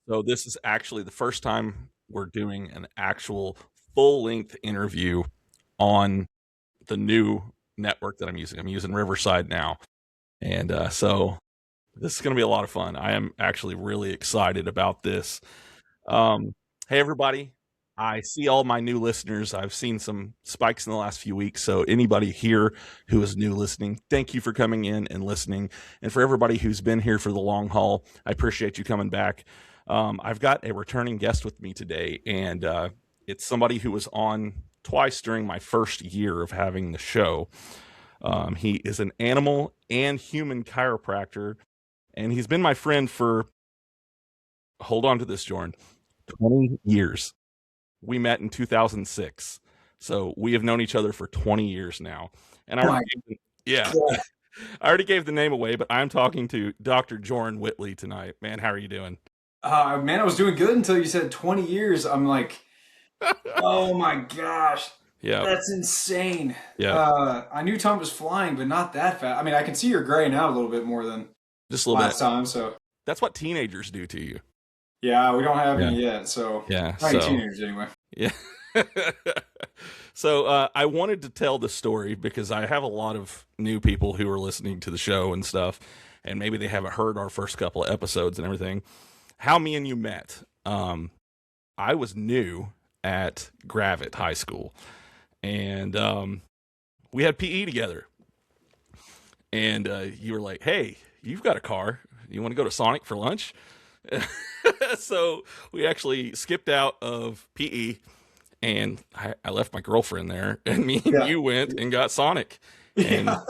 So this is actually the first time we're doing an actual full-length interview on the new network that I'm using. I'm using Riverside now. And so this is going to be a lot of fun. I am actually really excited about this. Um, hey, everybody. I see all my new listeners. I've seen some spikes in the last few weeks. So, anybody here who is new listening, thank you for coming in and listening. And for everybody who's been here for the long haul, I appreciate you coming back. I've got a returning guest with me today, and it's somebody who was on twice during my first year of having the show. He is an animal and human chiropractor, and he's been my friend for, hold on to this, Joren, 20 years. We met in 2006. So we have known each other for 20 years now. And I Oh already my yeah, God. I already gave the name away, but I'm talking to Dr. Joren Whitley tonight. Man, how are you doing? Man, I was doing good until you said 20 years. I'm like, oh my gosh, Yeah, that's insane. yeah, I knew time was flying, but not that fast. I mean, I can see you're gray now a little bit more than just a little bit. last time. So, That's what teenagers do to you. yeah, we don't have Yeah, any yet. So, yeah. not any So, teenagers anyway. yeah. So I wanted to tell the story because I have a lot of new people who are listening to the show and stuff, and maybe they haven't heard our first couple of episodes and everything. How me and you met. I was new at Gravett High School, and we had PE together. And you were like, "Hey, you've got a car. You want to go to Sonic for lunch?" So we actually skipped out of PE, and I left my girlfriend there, and me and Yeah. you went and got Sonic. And Yeah.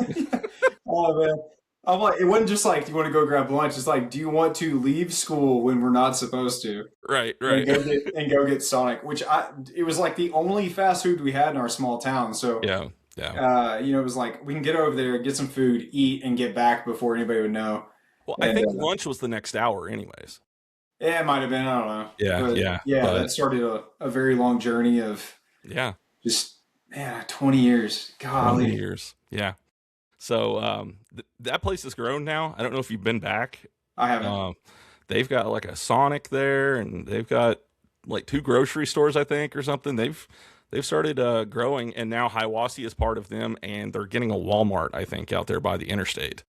Oh man. I'm like, it wasn't just like, do you want to go grab lunch? It's like, do you want to leave school when we're not supposed to? right, And right, go get Sonic, which it was like the only fast food we had in our small town. So yeah, yeah. it was like we can get over there, get some food, eat, and get back before anybody would know. Well, I And think lunch was the next hour, anyways. yeah, it might have been, I don't know, Yeah, but yeah, yeah, but that started a very long journey of yeah, just 20 years. 20 Golly, years. Yeah. So that place has grown now. I don't know if you've been back. I haven't. Um, they've got like a Sonic there, and they've got like two grocery stores, I think, or something. They've started growing, and now Hiawassee is part of them, and they're getting a Walmart, I think, out there by the interstate.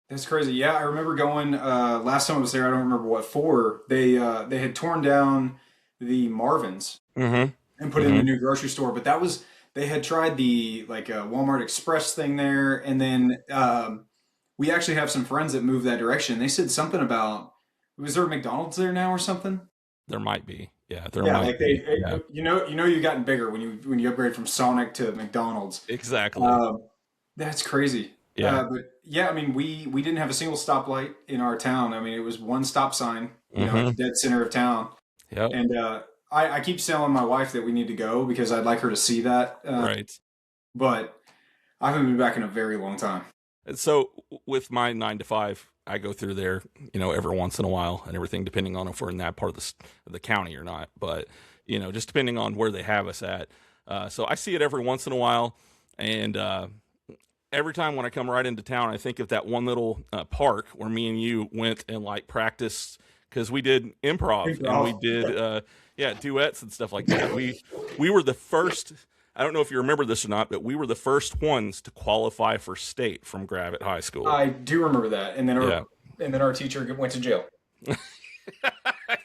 That's crazy. Yeah, I remember going last time I was there. I don't remember what for. They had torn down the Marvins Mm-hmm. and put in the Mm-hmm. new grocery store. But that was they had tried the like Walmart Express thing there, and then we actually have some friends that moved that direction. They said something about was there a McDonald's there now or something? There might be. Yeah, there Yeah, might like be. Yeah, you've gotten bigger when you upgrade from Sonic to McDonald's. exactly. Um, that's crazy. Yeah. But yeah, I mean, we didn't have a single stoplight in our town. I mean, it was one stop sign, at the Mm-hmm. dead center of town. Yep. And I keep telling my wife that we need to go because I'd like her to see that. Right. But I haven't been back in a very long time. And so with my 9 to 5, I go through there, every once in a while and everything, depending on if we're in that part of the county or not. But just depending on where they have us at. So I see it every once in a while, and every time when I come right into town, I think of that one little park where me and you went and like practiced because we did improv and we Improv. did duets and stuff like that. We were the first. I don't know if you remember this or not, but we were the first ones to qualify for state from Gravett High School. I do remember that. Yeah, And then our teacher went to jail.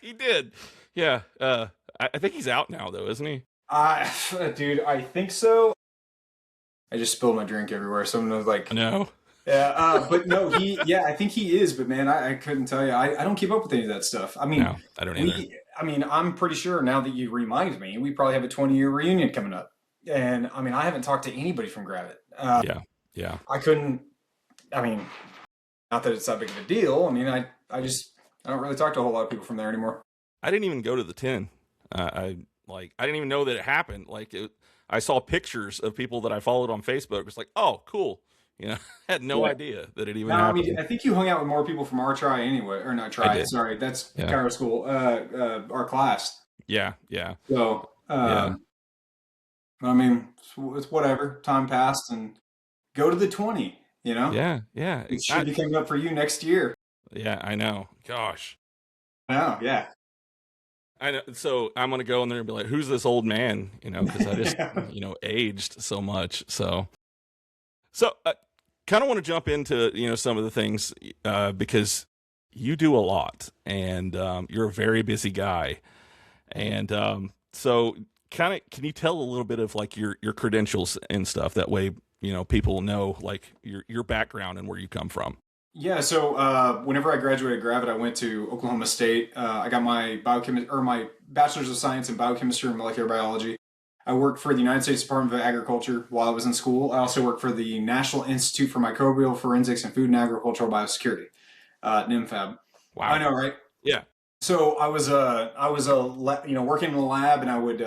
he did. Yeah, I think he's out now though, isn't he? I dude, I think so. I just spilled my drink everywhere. Someone was like, No. yeah, but no, yeah, I think he is, but man, I couldn't tell you. I don't keep up with any of that stuff. I mean, No, I don't either. I'm pretty sure now that you remind me, we probably have a 20-year reunion coming up. And I mean, I haven't talked to anybody from Gravett. Yeah, yeah. I couldn't, I mean, not that it's that big of a deal. I mean, I don't really talk to a whole lot of people from there anymore. I didn't even go to the 10. I didn't even know that it happened. I saw pictures of people that I followed on Facebook. It's like, oh, cool. Had no Yeah. idea that it even No, I mean, happened. I think you hung out with more people from our tri anyway, or not I tri, did. sorry, that's Yeah, Cairo School, our class. yeah, yeah, So, yeah, I mean, it's whatever. Time passed, and go to the 20. yeah, yeah. It should be coming up for you next year. Yeah, I know. Gosh. Oh, yeah. I know. So I'm gonna go in there and be like, "Who's this old man?" Because I just Yeah. aged so much. So I kind of want to jump into some of the things because you do a lot, and you're a very busy guy, and so kind of can you tell a little bit of like your credentials and stuff? That way, people know like your background and where you come from. Yeah, so whenever I graduated Gravitt, I went to Oklahoma State. I got my my bachelor's of science in biochemistry and molecular biology. I worked for the United States Department of Agriculture while I was in school. I also worked for the National Institute for Microbial Forensics and Food and Agricultural Biosecurity, NIMFAB. I Wow. know, right? Yeah. So working in the lab, and I would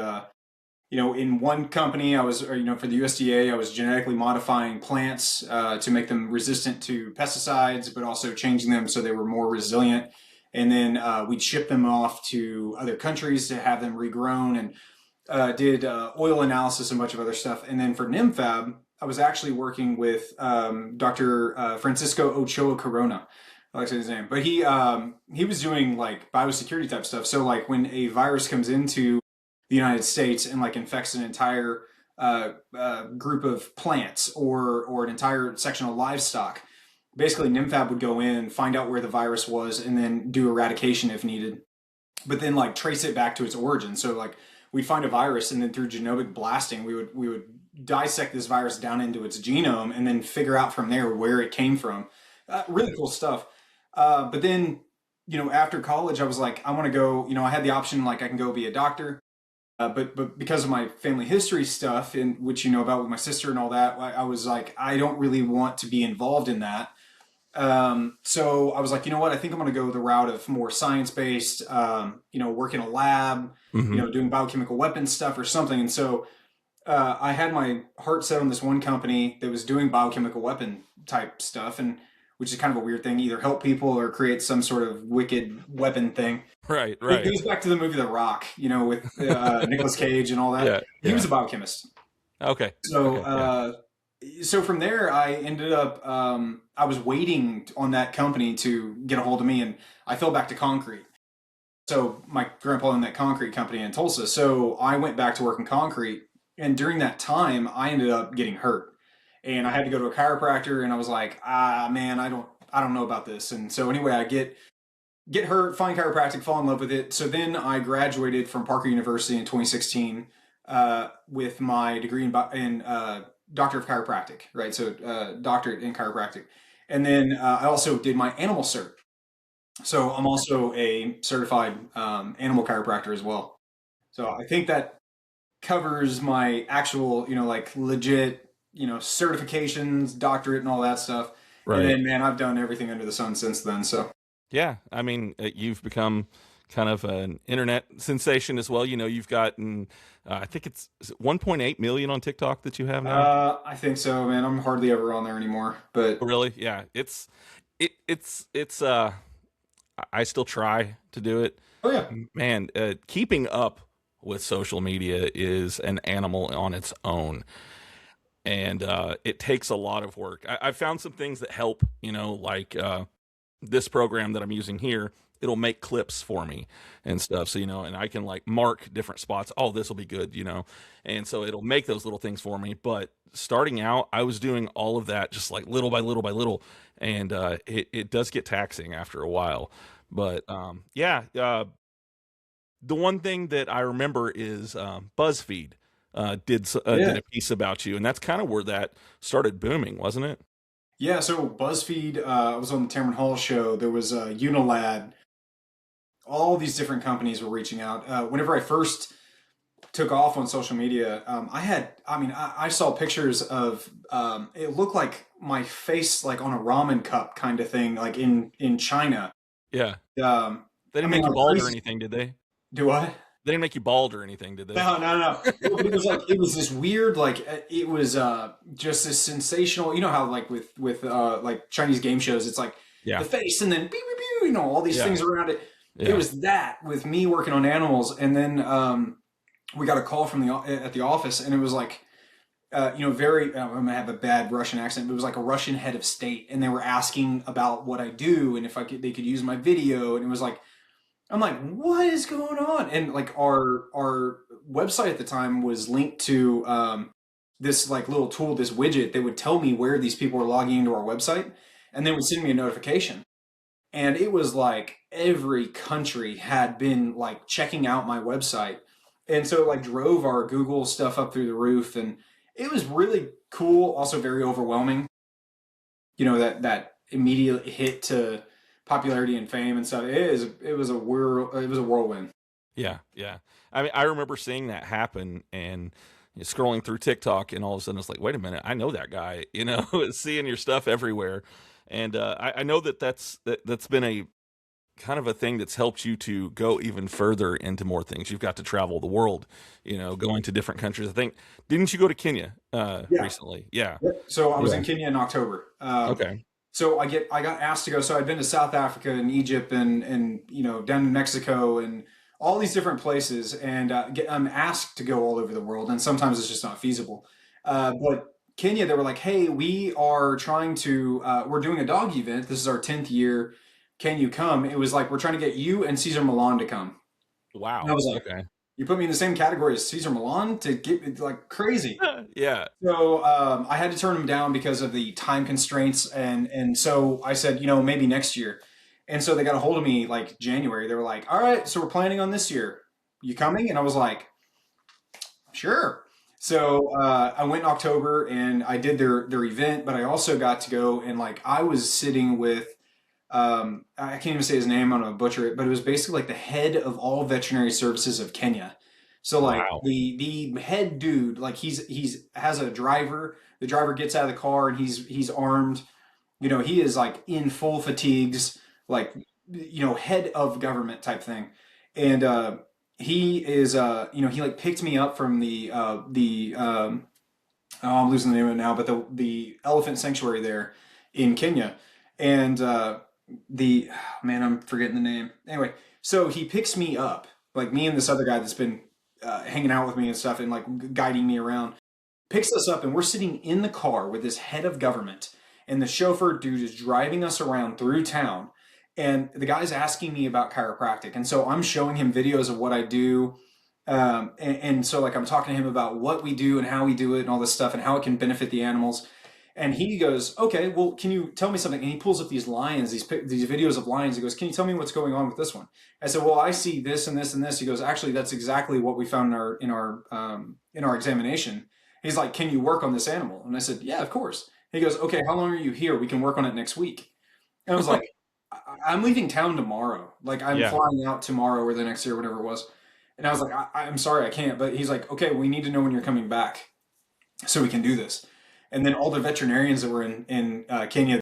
in one company, I was, for the USDA, I was genetically modifying plants to make them resistant to pesticides, but also changing them so they were more resilient. And then we'd ship them off to other countries to have them regrown, and did oil analysis and a bunch of other stuff. And then for NIMFAB, I was actually working with Dr. Francisco Ochoa Corona. I like to say his name, but he was doing like biosecurity type stuff. So like when a virus comes into the United States and like infects an entire group of plants or an entire section of livestock, basically NIMFAB would go in, find out where the virus was, and then do eradication if needed. But then like trace it back to its origin. So like we'd find a virus, and then through genomic blasting, we would dissect this virus down into its genome, and then figure out from there where it came from. Really cool stuff. But then after college, I was like, I want to go. I had the option like I can go be a doctor. But because of my family history stuff, and which you know about with my sister and all that, I was like, I don't really want to be involved in that. So I was like, you know what? I think I'm going to go the route of more science based, work in a lab, Hmm. doing biochemical weapons stuff or something. And so I had my heart set on this one company that was doing biochemical weapon type stuff, and which is kind of a weird thing, either help people or create some sort of wicked weapon thing. Right. It Right. goes back to the movie The Rock, with Nicolas Cage and all that. Yeah. He was Yeah. a biochemist. Okay. So, Okay. Yeah. from there, I ended up, I was waiting on that company to get a hold of me, and I fell back to concrete. So, my grandpa owned that concrete company in Tulsa. So, I went back to work in concrete. And during that time, I ended up getting hurt. And I had to go to a chiropractor, and I was like, man, I don't know about this. And so, anyway, I get hurt, find chiropractic, fall in love with it. So then I graduated from Parker University in 2016 with my degree in Doctor of Chiropractic, right? So doctorate in chiropractic. And then I also did my animal cert. So I'm also a certified animal chiropractor as well. So I think that covers my actual, like legit, certifications, doctorate, and all that stuff. And Right. then, man, I've done everything under the sun since then. So. Yeah, I mean, you've become kind of an internet sensation as well. You've gotten, I think is it 1.8 million on TikTok that you have now. I think so, man. I'm hardly ever on there anymore. Oh, But really? Yeah, it's. I still try to do it. oh yeah, Man, keeping up with social media is an animal on its own, and it takes a lot of work. I've found some things that help. Like this program that I'm using here, it'll make clips for me and stuff. So, and I can like mark different spots. Oh, this will be good. And so it'll make those little things for me. But starting out, I was doing all of that just like little by little by little. And it does get taxing after a while. But yeah, the one thing that I remember is BuzzFeed did yeah, a piece about you. And that's kind of where that started booming, wasn't it? yeah. So BuzzFeed, I was on the Tamron Hall show. There was Unilad. All these different companies were reaching out. Whenever I first took off on social media, I saw pictures of, it looked like my face, like on a ramen cup kind of thing, like in China. Yeah. Um, They I didn't mean, make you like bald or crazy. anything, did they? Do I? They didn't make you bald or anything, did they? No, no, no. No, but it was like it was this weird, like it was just this sensational. You know how like with like Chinese game shows, it's like the Yeah. face and then pew, pew, pew, all these Yeah. things around it. It Yeah. was that with me working on animals, and then we got a call from at the office, and it was like very. I'm gonna have a bad Russian accent, but it was like a Russian head of state, and they were asking about what I do and if they could use my video, and it was like I'm like, what is going on? And like our website at the time was linked to this like little tool, this widget that would tell me where these people were logging into our website, and then would send me a notification. And it was like every country had been like checking out my website, and so it like drove our Google stuff up through the roof, and it was really cool. Also very overwhelming. That immediate hit to popularity and fame and stuff. It was a whirlwind. Yeah, yeah. I mean, I remember seeing that happen and scrolling through TikTok, and all of a sudden it's like, wait a minute, I know that guy. Seeing your stuff everywhere, and I know that's been a kind of a thing that's helped you to go even further into more things. You've got to travel the world, going to different countries. I think, didn't you go to Kenya Yeah. recently? Yeah, Yep. So I was yeah. in Kenya in October. Okay. So I got asked to go. So I'd been to South Africa and Egypt and down in Mexico and all these different places, and I'm asked to go all over the world, and sometimes it's just not feasible. But Kenya, they were like, "Hey, we're doing a dog event. This is our 10th year. Can you come?" It was like we're trying to get you and Caesar Milan to come. And I Wow. was like, Okay. "You put me in the same category as Caesar Milan to get me like crazy." Yeah. So I had to turn him down because of the time constraints, and so I said, maybe next year. And so they got a hold of me like January. They were like, "All right, so we're planning on this year. You coming?" And I was like, "Sure." So I went in October and I did their event, but I also got to go and like I was sitting with I can't even say his name. I'm gonna butcher it, but it was basically like the head of all veterinary services of Kenya. So like Wow. the head dude, like he's has a driver. The driver gets out of the car and he's armed. He is like in full fatigues, like head of government type thing. And he is he like picked me up from the oh, I'm losing the name of it now, but the elephant sanctuary there in Kenya, and the man, I'm forgetting the name. Anyway, so he picks me up, like me and this other guy that's been hanging out with me and stuff, and like guiding me around. Picks us up, and we're sitting in the car with this head of government, and the chauffeur dude is driving us around through town, and the guy's asking me about chiropractic, and so I'm showing him videos of what I do, and so like I'm talking to him about what we do and how we do it and all this stuff and how it can benefit the animals. And he goes, "Okay, well, can you tell me something?" And he pulls up these lions, these videos of lions. He goes, "Can you tell me what's going on with this one?" I said, "Well, I see this and this and this." He goes, "Actually, that's exactly what we found in our examination." He's like, "Can you work on this animal?" And I said, "Yeah, of course." He goes, "Okay, how long are you here? We can work on it next week." And I was like, I'm leaving town tomorrow. Like I'm Yeah. flying out tomorrow or the next year, whatever it was." And I was like, I'm sorry, I can't. But he's like, "Okay, we need to know when you're coming back so we can do this." And then all the veterinarians that were in Kenya,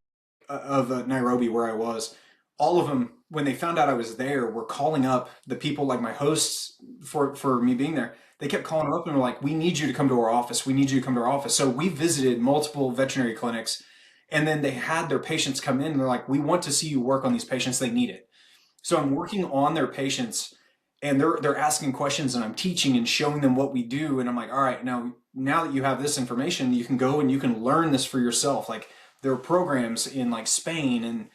of Nairobi, where I was, all of them, when they found out I was there, were calling up the people like my hosts for me being there. They kept calling up and were like, "We need you to come to our office. We need you to come to our office." So we visited multiple veterinary clinics, and then they had their patients come in and they're like, "We want to see you work on these patients. They need it." So I'm working on their patients, and they're asking questions, and I'm teaching and showing them what we do. And I'm like, "All right, now that you have this information, you can go and you can learn this for yourself." Like there are programs in like Spain and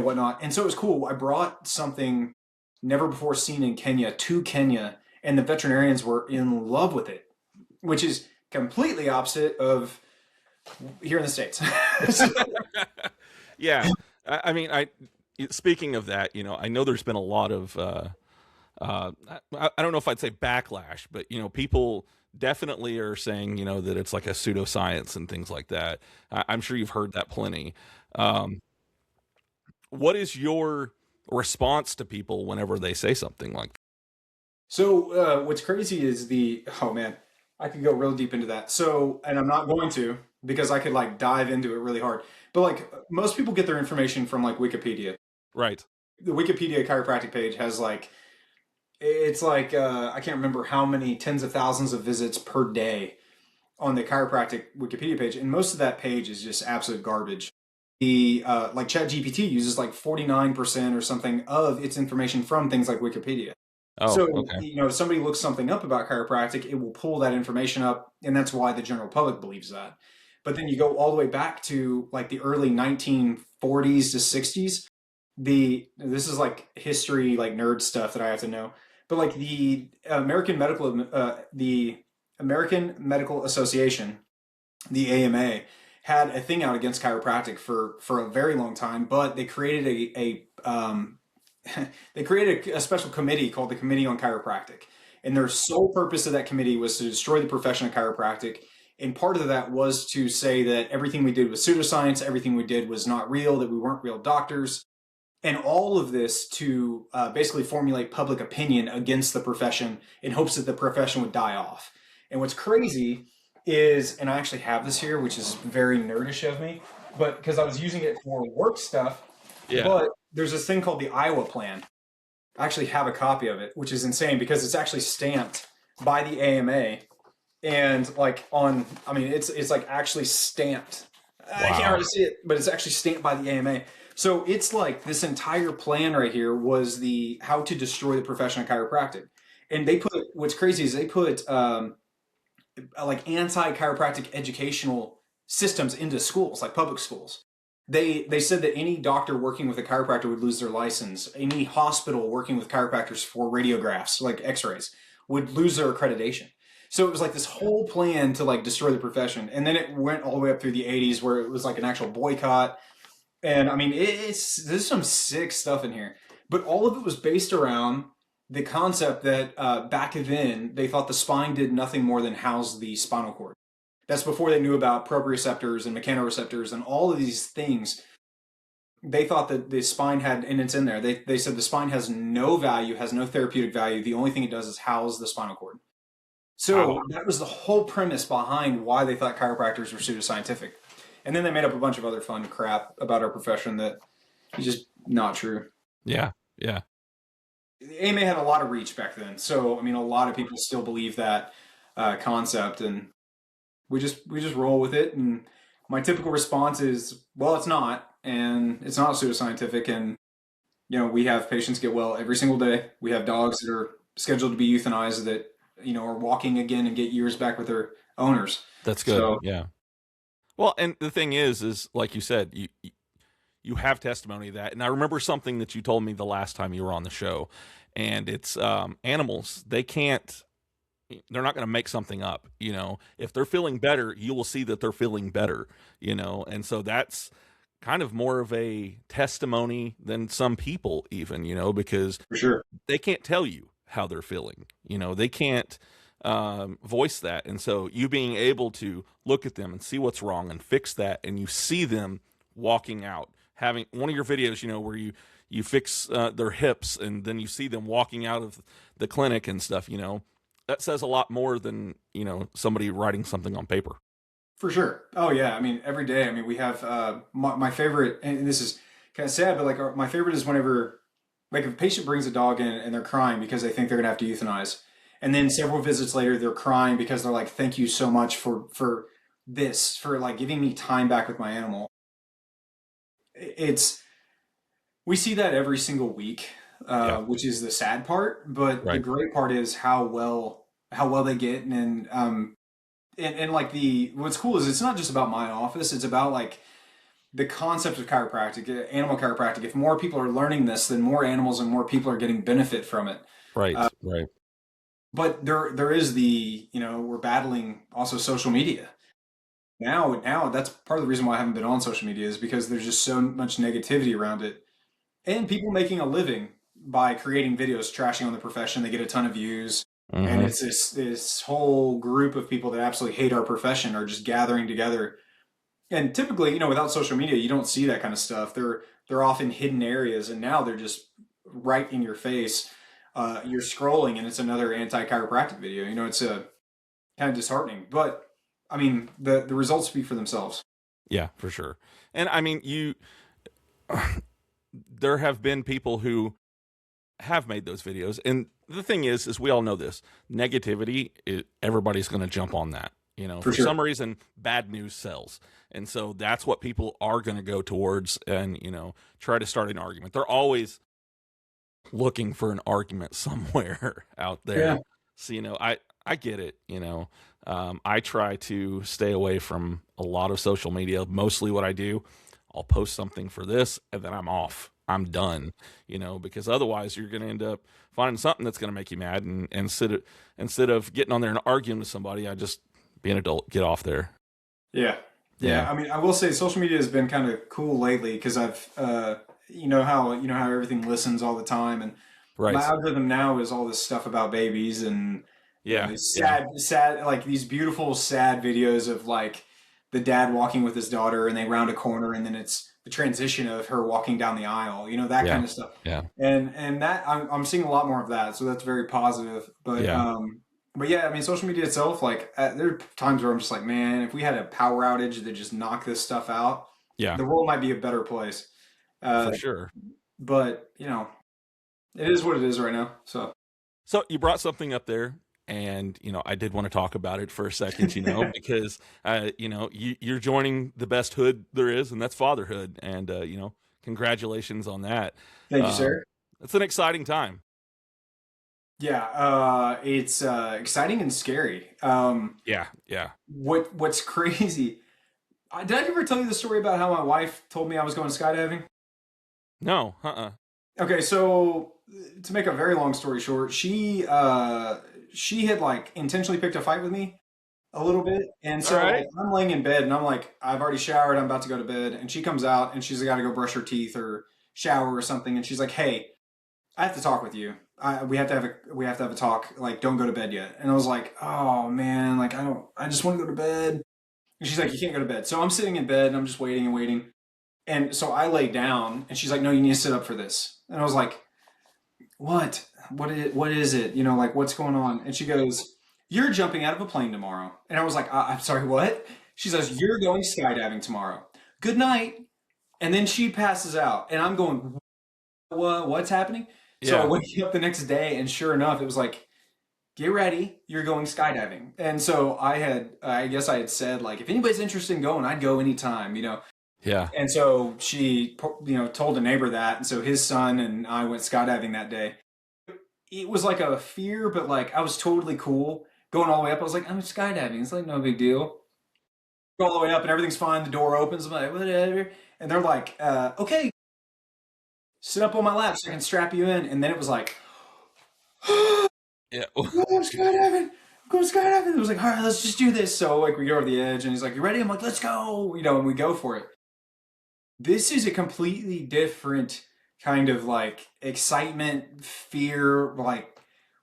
whatnot. And so it was cool. I brought something never before seen in Kenya to Kenya, and the veterinarians were in love with it, which is completely opposite of here in the States. Yeah. I mean, speaking of that, I know there's been a lot of I don't know if I'd say backlash, but people definitely are saying that it's like a pseudoscience and things like that. I'm sure you've heard that plenty. Um, what is your response to people whenever they say something like So what's crazy is oh man, I could go real deep into that. So, and I'm not going to because I could like dive into it really hard. But like most people get their information from like Wikipedia. right? The Wikipedia chiropractic page has like it's like I can't remember how many tens of thousands of visits per day on the chiropractic Wikipedia page, and most of that page is just absolute garbage. The like ChatGPT uses like 49% or something of its information from things like Wikipedia. Oh, So, okay. if somebody looks something up about chiropractic, it will pull that information up, and that's why the general public believes that. But then you go all the way back to like the early 1940s to 60s. this is like history, like nerd stuff that I have to know. But like the American Medical Association, the AMA, had a thing out against chiropractic for a very long time, but they created they created a special committee called the Committee on Chiropractic, and their sole purpose of that committee was to destroy the profession of chiropractic. And part of that was to say that everything we did was pseudoscience, everything we did was not real, that we weren't real doctors, and all of this to basically formulate public opinion against the profession in hopes that the profession would die off. And what's crazy is, and I actually have this here, which is very nerdish of me, but because I was using it for work stuff, Yeah. but there's this thing called the Iowa Plan. I actually have a copy of it, which is insane because it's actually stamped by the AMA, and like I mean, it's like actually stamped. I can't hardly see it, but it's actually stamped by the AMA. So it's like this entire plan right here was the how to destroy the profession of chiropractic. And they put, what's crazy is they put like anti-chiropractic educational systems into schools, like public schools. They said that any doctor working with a chiropractor would lose their license. Any hospital working with chiropractors for radiographs, like X-rays, would lose their accreditation. So it was like this whole plan to like destroy the profession, and then it went all the way up through the '80s, where it was like an actual boycott. And I mean, there's some sick stuff in here, but all of it was based around the concept that back then they thought the spine did nothing more than house the spinal cord. That's before they knew about proprioceptors and mechanoreceptors and all of these things. They thought that the spine had, and it's in there. They said the spine has no value, has no therapeutic value. The only thing it does is house the spinal cord. So that was the whole premise behind why they thought chiropractors were pseudoscientific. And then they made up a bunch of other fun crap about our profession that is just not true. Yeah, yeah. The AMA had a lot of reach back then, so I mean, a lot of people still believe that concept, and we just roll with it. And my typical response is, well, it's not, and it's not pseudoscientific. And we have patients get well every single day. We have dogs that are scheduled to be euthanized that are walking again and get years back with their owners. That's good. So, yeah. Well, and the thing is like you said, you have testimony of that. And I remember something that you told me the last time you were on the show, and it's animals. They're not going to make something up. If they're feeling better, you will see that they're feeling better, and so that's kind of more of a testimony than some people even, because for sure they can't tell you how they're feeling. They can't voice that. And so you being able to look at them and see what's wrong and fix that, and you see them walking out, having one of your videos, where you fix their hips, and then you see them walking out of the clinic and stuff, that says a lot more than, somebody writing something on paper. For sure. Oh yeah. I mean, every day, I mean, we have my favorite, and this is kind of sad, but like my favorite is whenever, like if a patient brings a dog in and they're crying because they think they're gonna have to euthanize, and then several visits later they're crying because they're like, thank you so much for this, for like giving me time back with my animal. We see that every single week, which is the sad part, but the great part is how well they get. And like what's cool is it's not just about my office, it's about like the concept of chiropractic, animal chiropractic. If more people are learning this, then more animals and more people are getting benefit from it. Right. But there is we're battling also social media. Now that's part of the reason why I haven't been on social media, is because there's just so much negativity around it. And people making a living by creating videos trashing on the profession. They get a ton of views. Mm-hmm. And it's this whole group of people that absolutely hate our profession are just gathering together. And typically, without social media, you don't see that kind of stuff. They're off in hidden areas, and now they're just right in your face. You're scrolling, and it's another anti-chiropractic video. It's a kind of disheartening. But I mean, the results speak for themselves. Yeah, for sure. And I mean, there have been people who have made those videos, and the thing is we all know this negativity. Everybody's going to jump on that. For sure. Some reason, bad news sells. And so that's what people are going to go towards and, try to start an argument. They're always looking for an argument somewhere out there. Yeah. So, I get it. I try to stay away from a lot of social media. Mostly what I do, I'll post something for this, and then I'm off. I'm done, because otherwise you're going to end up finding something that's going to make you mad. And instead of getting on there and arguing with somebody, I just be an adult, get off there. Yeah. Yeah. Yeah. I mean, I will say social media has been kind of cool lately because you know how everything listens all the time, and my Right. algorithm now is all this stuff about babies and Yeah. these Yeah. sad, like these beautiful, sad videos of like the dad walking with his daughter, and they round a corner, and then it's the transition of her walking down the aisle, that Yeah. kind of stuff. Yeah. And that I'm seeing a lot more of that, so that's very positive. Yeah. But yeah, I mean, social media itself, like there are times where I'm just like, man, if we had a power outage that just knocked this stuff out, Yeah. the world might be a better place. Uh, For sure. but it is what it is right now. So So you brought something up there, and I did want to talk about it for a second, because you're joining the best hood there is, and that's fatherhood, and congratulations on that. thank you, Um, sir. it's an exciting time. Yeah, it's exciting and scary. Yeah, yeah. What's crazy? Did I ever tell you the story about how my wife told me I was going skydiving? No, uh-uh. Okay, so to make a very long story short, she had like intentionally picked a fight with me a little bit, and All so like right. I'm laying in bed and I'm like I've already showered, I'm about to go to bed, and she comes out and she's got to go brush her teeth or shower or something, and she's like, "Hey, I have to talk with you. We have to have a talk. Like, don't go to bed yet." And I was like, "Oh man, like I just want to go to bed." And she's like, "You can't go to bed." So I'm sitting in bed and I'm just waiting and waiting. And so I lay down and she's like, "No, you need to sit up for this." And I was like, "What? What is it? Like what's going on?" And she goes, "You're jumping out of a plane tomorrow." And I was like, "I'm sorry, what?" She says, "You're going skydiving tomorrow. Good night." And then she passes out and I'm going, what's happening? So I Yeah. wake up the next day, and sure enough, it was like, get ready, you're going skydiving. And so I guess I had said, like, if anybody's interested in going, I'd go anytime. Yeah. And so she, told a neighbor that. And so his son and I went skydiving that day. It was like a fear, but like I was totally cool going all the way up. I was like, I'm skydiving. It's like no big deal. Go all the way up and everything's fine. The door opens. I'm like, whatever. And they're like, okay, sit up on my lap so I can strap you in. And then it was like, Yeah. go skydiving, go skydiving. It was like, all right, let's just do this. So like we go over the edge, and he's like, you ready? I'm like, let's go. And we go for it. This is a completely different kind of like excitement, fear, like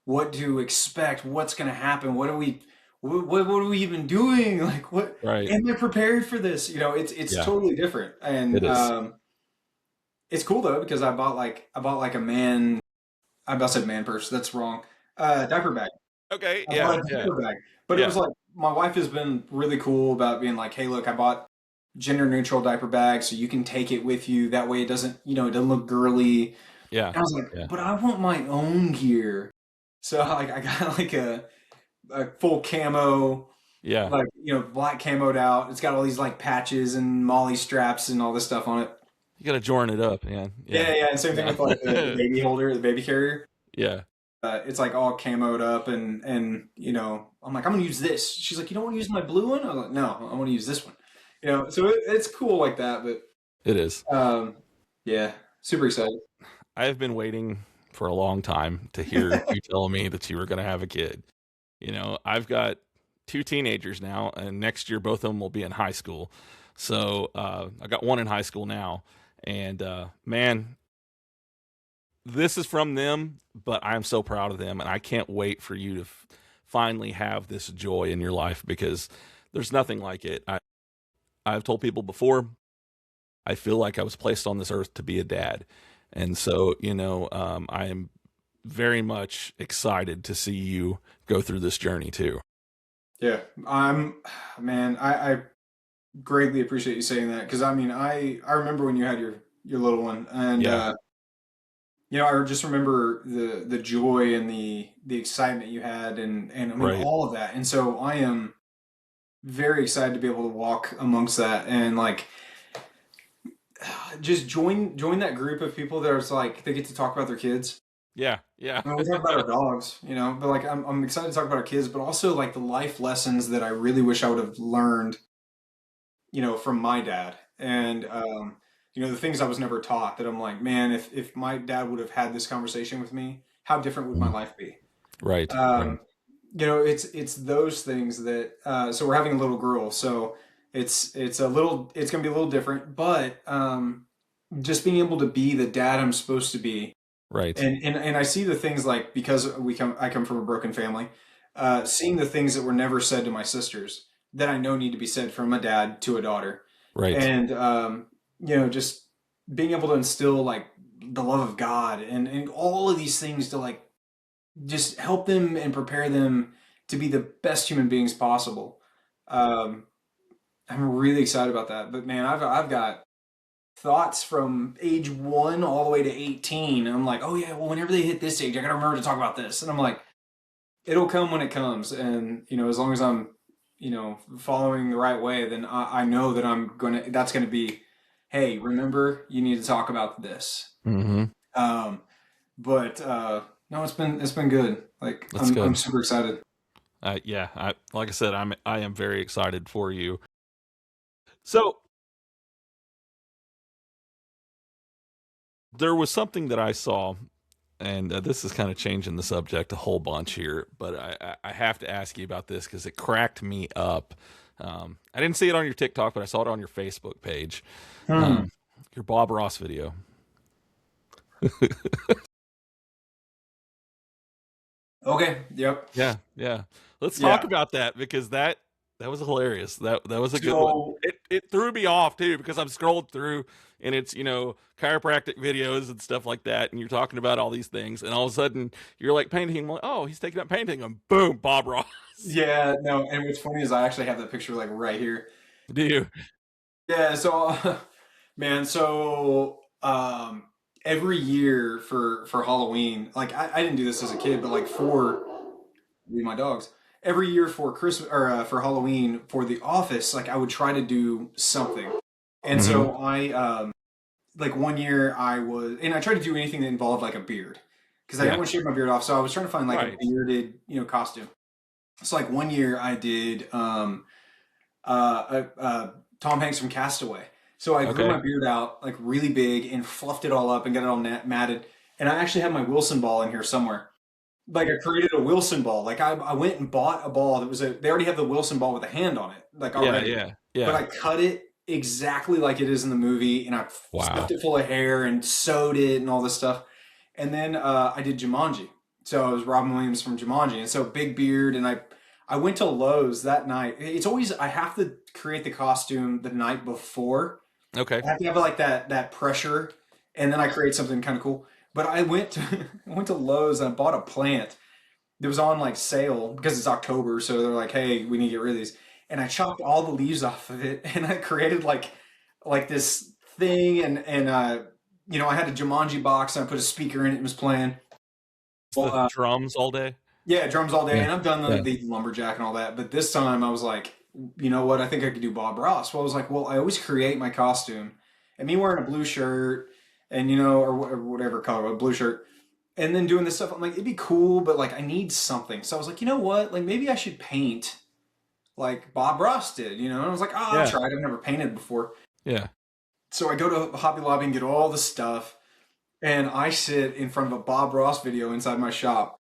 what to expect, what's gonna happen, what are we even doing? Like what? Right. Am I prepared for this? It's Yeah, totally different, it and is. it's cool though because I bought like a man. I about said man purse. That's wrong. Diaper bag. Okay. I Yeah. bought a Yeah. diaper bag. But it Yeah. was like my wife has been really cool about being like, hey, look, I bought gender neutral diaper bag so you can take it with you. That way it doesn't look girly. Yeah. And I was like, Yeah. but I want my own gear. So like I got like a full camo, Yeah. like black camoed out. It's got all these like patches and molly straps and all this stuff on it. You gotta join it up, man. Yeah. Yeah, yeah, and same thing with like the Yeah. baby holder, the baby carrier. Yeah. It's like all camoed up, and I'm like, I'm gonna use this. She's like, you don't want to use my blue one? I was like, no, I want to use this one. So it's cool like that, but It is. yeah, super excited. I have been waiting for a long time to hear you tell me that you were going to have a kid. I've got two teenagers now, and next year both of them will be in high school. So I got one in high school now, and man, this is from them, but I'm so proud of them, and I can't wait for you to finally have this joy in your life because there's nothing like it. I've told people before, I feel like I was placed on this earth to be a dad. And so, I am very much excited to see you go through this journey too. Yeah, man, I greatly appreciate you saying that because I mean, I remember when you had your little one, and Yeah, I just remember the joy and the excitement you had, and I mean right. all of that, and so I am very excited to be able to walk amongst that and like just join that group of people that are like they get to talk about their kids. Yeah, yeah. I mean, we talk about our dogs, but like I'm excited to talk about our kids, but also like the life lessons that I really wish I would have learned, from my dad. and the things I was never taught. That I'm like, man, if my dad would have had this conversation with me, how different would my Mhm. life be? Right. Right. Um, it's those things that. So we're having a little girl, so it's gonna be a little different, but just being able to be the dad I'm supposed to be, Right. and I see the things like, because I come from a broken family, seeing the things that were never said to my sisters that I know need to be said from a dad to a daughter, Right. and just being able to instill like the love of God and all of these things to like just help them and prepare them to be the best human beings possible. Um, I'm really excited about that. But man, I've got thoughts from age 1 all the way to 18. I'm like, oh yeah, well, whenever they hit this age, I gotta remember to talk about this. And I'm like, it'll come when it comes. And as long as I'm following the right way, then I know that that's gonna be, hey, remember, you need to talk about this. Mm-hmm. um but no, it's been good. Like, That's I'm good. super excited. Yeah. Like I said, I am very excited for you. So there was something that I saw, and this is kind of changing the subject a whole bunch here, but I have to ask you about this because it cracked me up. I didn't see it on your TikTok, but I saw it on your Facebook page. Hmm. Um, your Bob Ross video. Okay. Yep. Yeah, yeah. Let's talk Yeah. about that because that was hilarious. That was a good one. So It threw me off too because I'm scrolled through and it's chiropractic videos and stuff like that, and you're talking about all these things, and all of a sudden you're like painting. I'm like, oh, he's taking up painting, and boom, Bob Ross. yeah, no, and what's funny is I actually have that picture like right here. Do you? Yeah, so man, so every year for Halloween, like I didn't do this as a kid, but like for my dogs, every year for Christmas or for Halloween for the office, like I would try to do something. And Mm-hmm. so I like one year I tried to do anything that involved like a beard because I didn't Yeah. want to shave my beard off, so I was trying to find like a Right. bearded, costume. So like one year I did Tom Hanks from Castaway. So I grew Okay. my beard out like really big and fluffed it all up and got it all matted. And I actually have my Wilson ball in here somewhere. Like I created a Wilson ball. Like I went and bought a ball that was they already have the Wilson ball with a hand on it, like Yeah. already. Yeah. But Yeah. I cut it exactly like it is in the movie, and I stuffed Wow. it full of hair and sewed it and all this stuff. And then I did Jumanji. So it was Robin Williams from Jumanji, and so big beard. And I went to Lowe's that night. It's always I have to create the costume the night before. Okay. I have to have like that pressure, and then I create something kind of cool. But I went to I went to Lowe's and I bought a plant that was on like sale because it's October, so they're like, "Hey, we need to get rid of these." And I chopped all the leaves off of it, and I created like this thing, and I had a Jumanji box, and I put a speaker in it and was playing. It's Well, the drums all day. yeah, drums all day, Yeah. and I've done Yeah. the lumberjack and all that. But this time, I was like, you know what? I think I could do Bob Ross. Well, I was like, well, I always create my costume, and me wearing a blue shirt, and or whatever color, a blue shirt, and then doing this stuff. I'm like, it'd be cool, but like, I need something. So I was like, you know what? Like, maybe I should paint like Bob Ross did. And I was like, oh, I'll Yeah. try it. I've never painted before. Yeah. So I go to Hobby Lobby and get all the stuff, and I sit in front of a Bob Ross video inside my shop,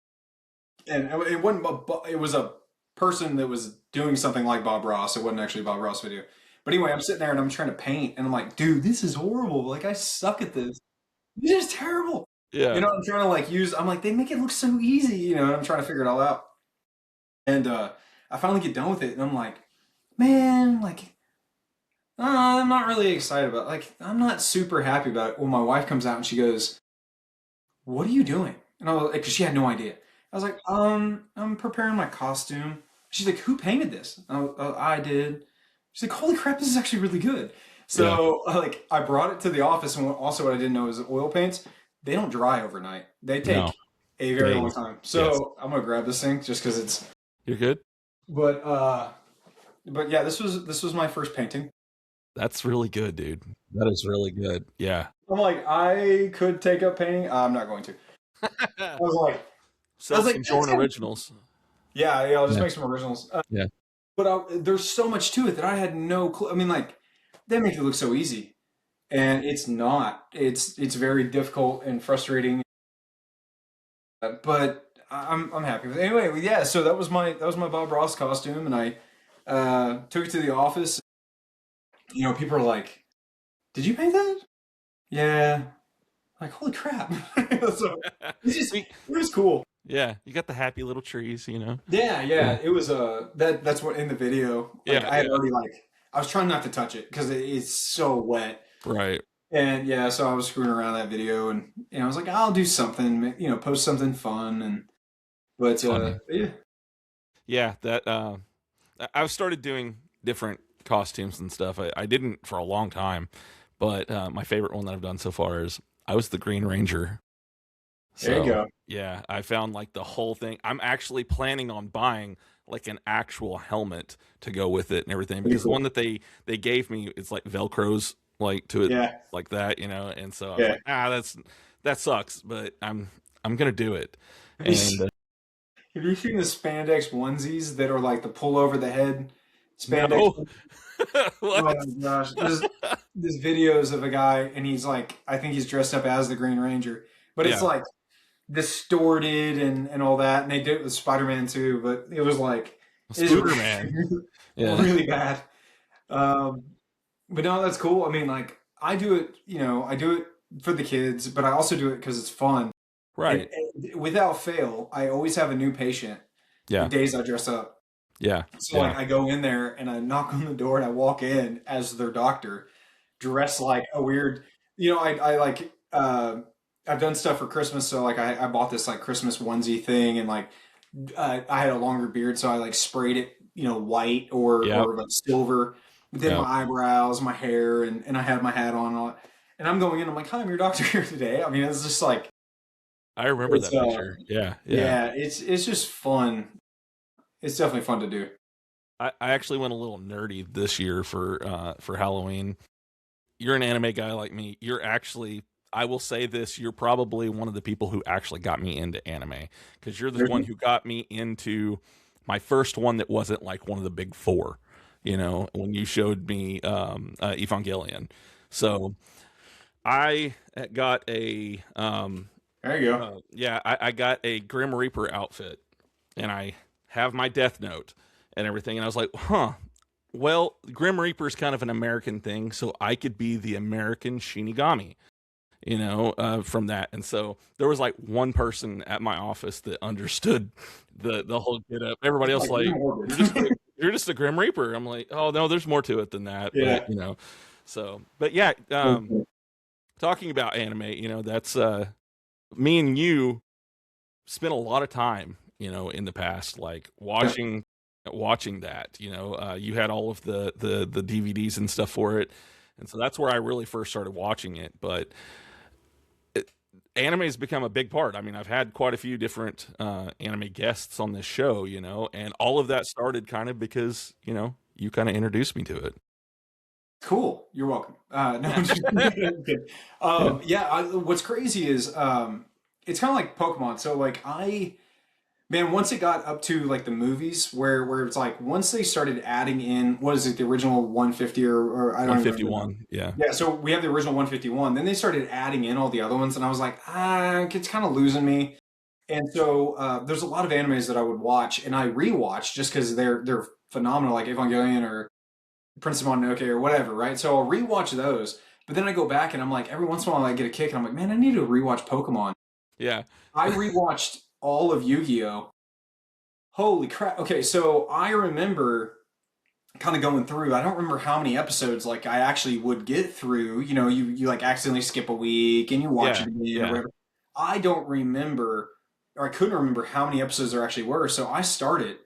and it wasn't it was a person that was doing something like Bob Ross. It wasn't actually a Bob Ross video. But anyway, I'm sitting there and I'm trying to paint, and I'm like, dude, this is horrible. Like, I suck at this. This is terrible. Yeah. I'm trying to like I'm like, they make it look so easy, and I'm trying to figure it all out. And I finally get done with it, and I'm like, man, like, I'm not really excited about it. Like, I'm not super happy about it. Well, my wife comes out and she goes, what are you doing? And I was like, because she had no idea. I was like, I'm preparing my costume. She's like, who painted this? I did. She's like, holy crap, this is actually really good. Yeah. So like, I brought it to the office, and also what I didn't know is that oil paints, they don't dry overnight. They No. take a very long Days. time. Yes. So I'm gonna grab this thing just because it's. You're good. But yeah, this was my first painting. That's really good, dude. That is really good. Yeah. I'm like, I could take up painting. I'm not going to. I was like, Sell some that's Joren kind of, originals. yeah, I'll just Yeah. make some originals. Yeah. But there's so much to it that I had no clue. I mean, like, they make it look so easy, and it's not. It's very difficult and frustrating. But I'm happy with it. Anyway, yeah. So that was my Bob Ross costume, and I took it to the office. People are like, "Did you paint that?" Yeah. Like, holy crap! So it was cool. Yeah, you got the happy little trees, Yeah, Yeah, yeah. It was that's what in the video. Like yeah, I had yeah. already I was trying not to touch it because it's so wet. Right. And yeah, so I was screwing around that video, and I was like, I'll do something, post something fun, and but Funny. yeah, Yeah, that I've started doing different costumes and stuff. I didn't for a long time, but my favorite one that I've done so far is I was the Green Ranger. there you So go. yeah, I found like the whole thing. I'm actually planning on buying like an actual helmet to go with it and everything Pretty because the one cool. that they gave me is like Velcros like to it Yeah, like that, and so I was yeah. like, that sucks, but I'm gonna do it. Have you And have you seen the spandex onesies that are like the pull over the head spandex? no, Oh what? my gosh, there's videos of a guy, and he's like, I think he's dressed up as the Green Ranger, but it's Yeah, like distorted and all that, and they did it with Spider-Man too, but it was like it is Spooder Man. Yeah, really bad. Um, but no, that's cool. I mean, like I do it for the kids, but I also do it because it's fun. And, right. and without fail, I always have a new patient the Yeah, days I dress up. yeah, So yeah, like I go in there and I knock on the door and I walk in as their doctor, dressed like a weird, I like I've done stuff for Christmas, so like I bought this like Christmas onesie thing, and like I had a longer beard, so I like sprayed it, white yep, or like silver. Did my yep. eyebrows, my hair, and I had my hat on. And I'm going in. I'm like, "Hi, I'm your doctor here today." I mean, it's just like I remember it's that picture. Yeah, yeah. yeah, it's just fun. It's definitely fun to do. I actually went a little nerdy this year for Halloween. You're an anime guy like me. You're actually, I will say this, you're probably one of the people who actually got me into anime because you're the one Mhm. who got me into my first one that wasn't like one of the big four, when you showed me Evangelion. So I got There you go. yeah, I got a Grim Reaper outfit and I have my Death Note and everything. And I was like, huh, well, Grim Reaper is kind of an American thing, so I could be the American Shinigami, from that. And so there was like one person at my office that understood the whole get up. Everybody else Like like, real you're just morbid. you're just a Grim Reaper. I'm like, oh no, there's more to it than that. But Yeah. so but yeah, talking about anime, that's me and you spent a lot of time, in the past, like Yeah. watching that. You had all of the DVDs and stuff for it, and so that's where I really first started watching it. But it, anime has become a big part. I mean, I've had quite a few different anime guests on this show, and all of that started kind of because you kind of introduced me to it. Cool. You're welcome. No, I'm just kidding. Yeah, Yeah. What's crazy is it's kind of like Pokemon. So like man, once it got up to like the movies where it's like once they started adding in what is it, the original 150 or I don't even remember now. 151. Yeah, Yeah, so we have the original 151. Then they started adding in all the other ones, and I was like, it's kind of losing me. And so there's a lot of animes that I would watch, and I rewatch just because they're phenomenal, like Evangelion or Prince of Mononoke or whatever, right? So I'll rewatch those, but then I go back and I'm like, every once in a while I get a kick, and I'm like, man, I need to rewatch Pokemon. yeah, I rewatched all of Yu-Gi-Oh! Holy crap! Okay, so I remember kind of going through. I don't remember how many episodes like I actually would get through. You like accidentally skip a week and you watch yeah, it again or yeah. whatever. I don't remember, or I couldn't remember how many episodes there actually were. So I started.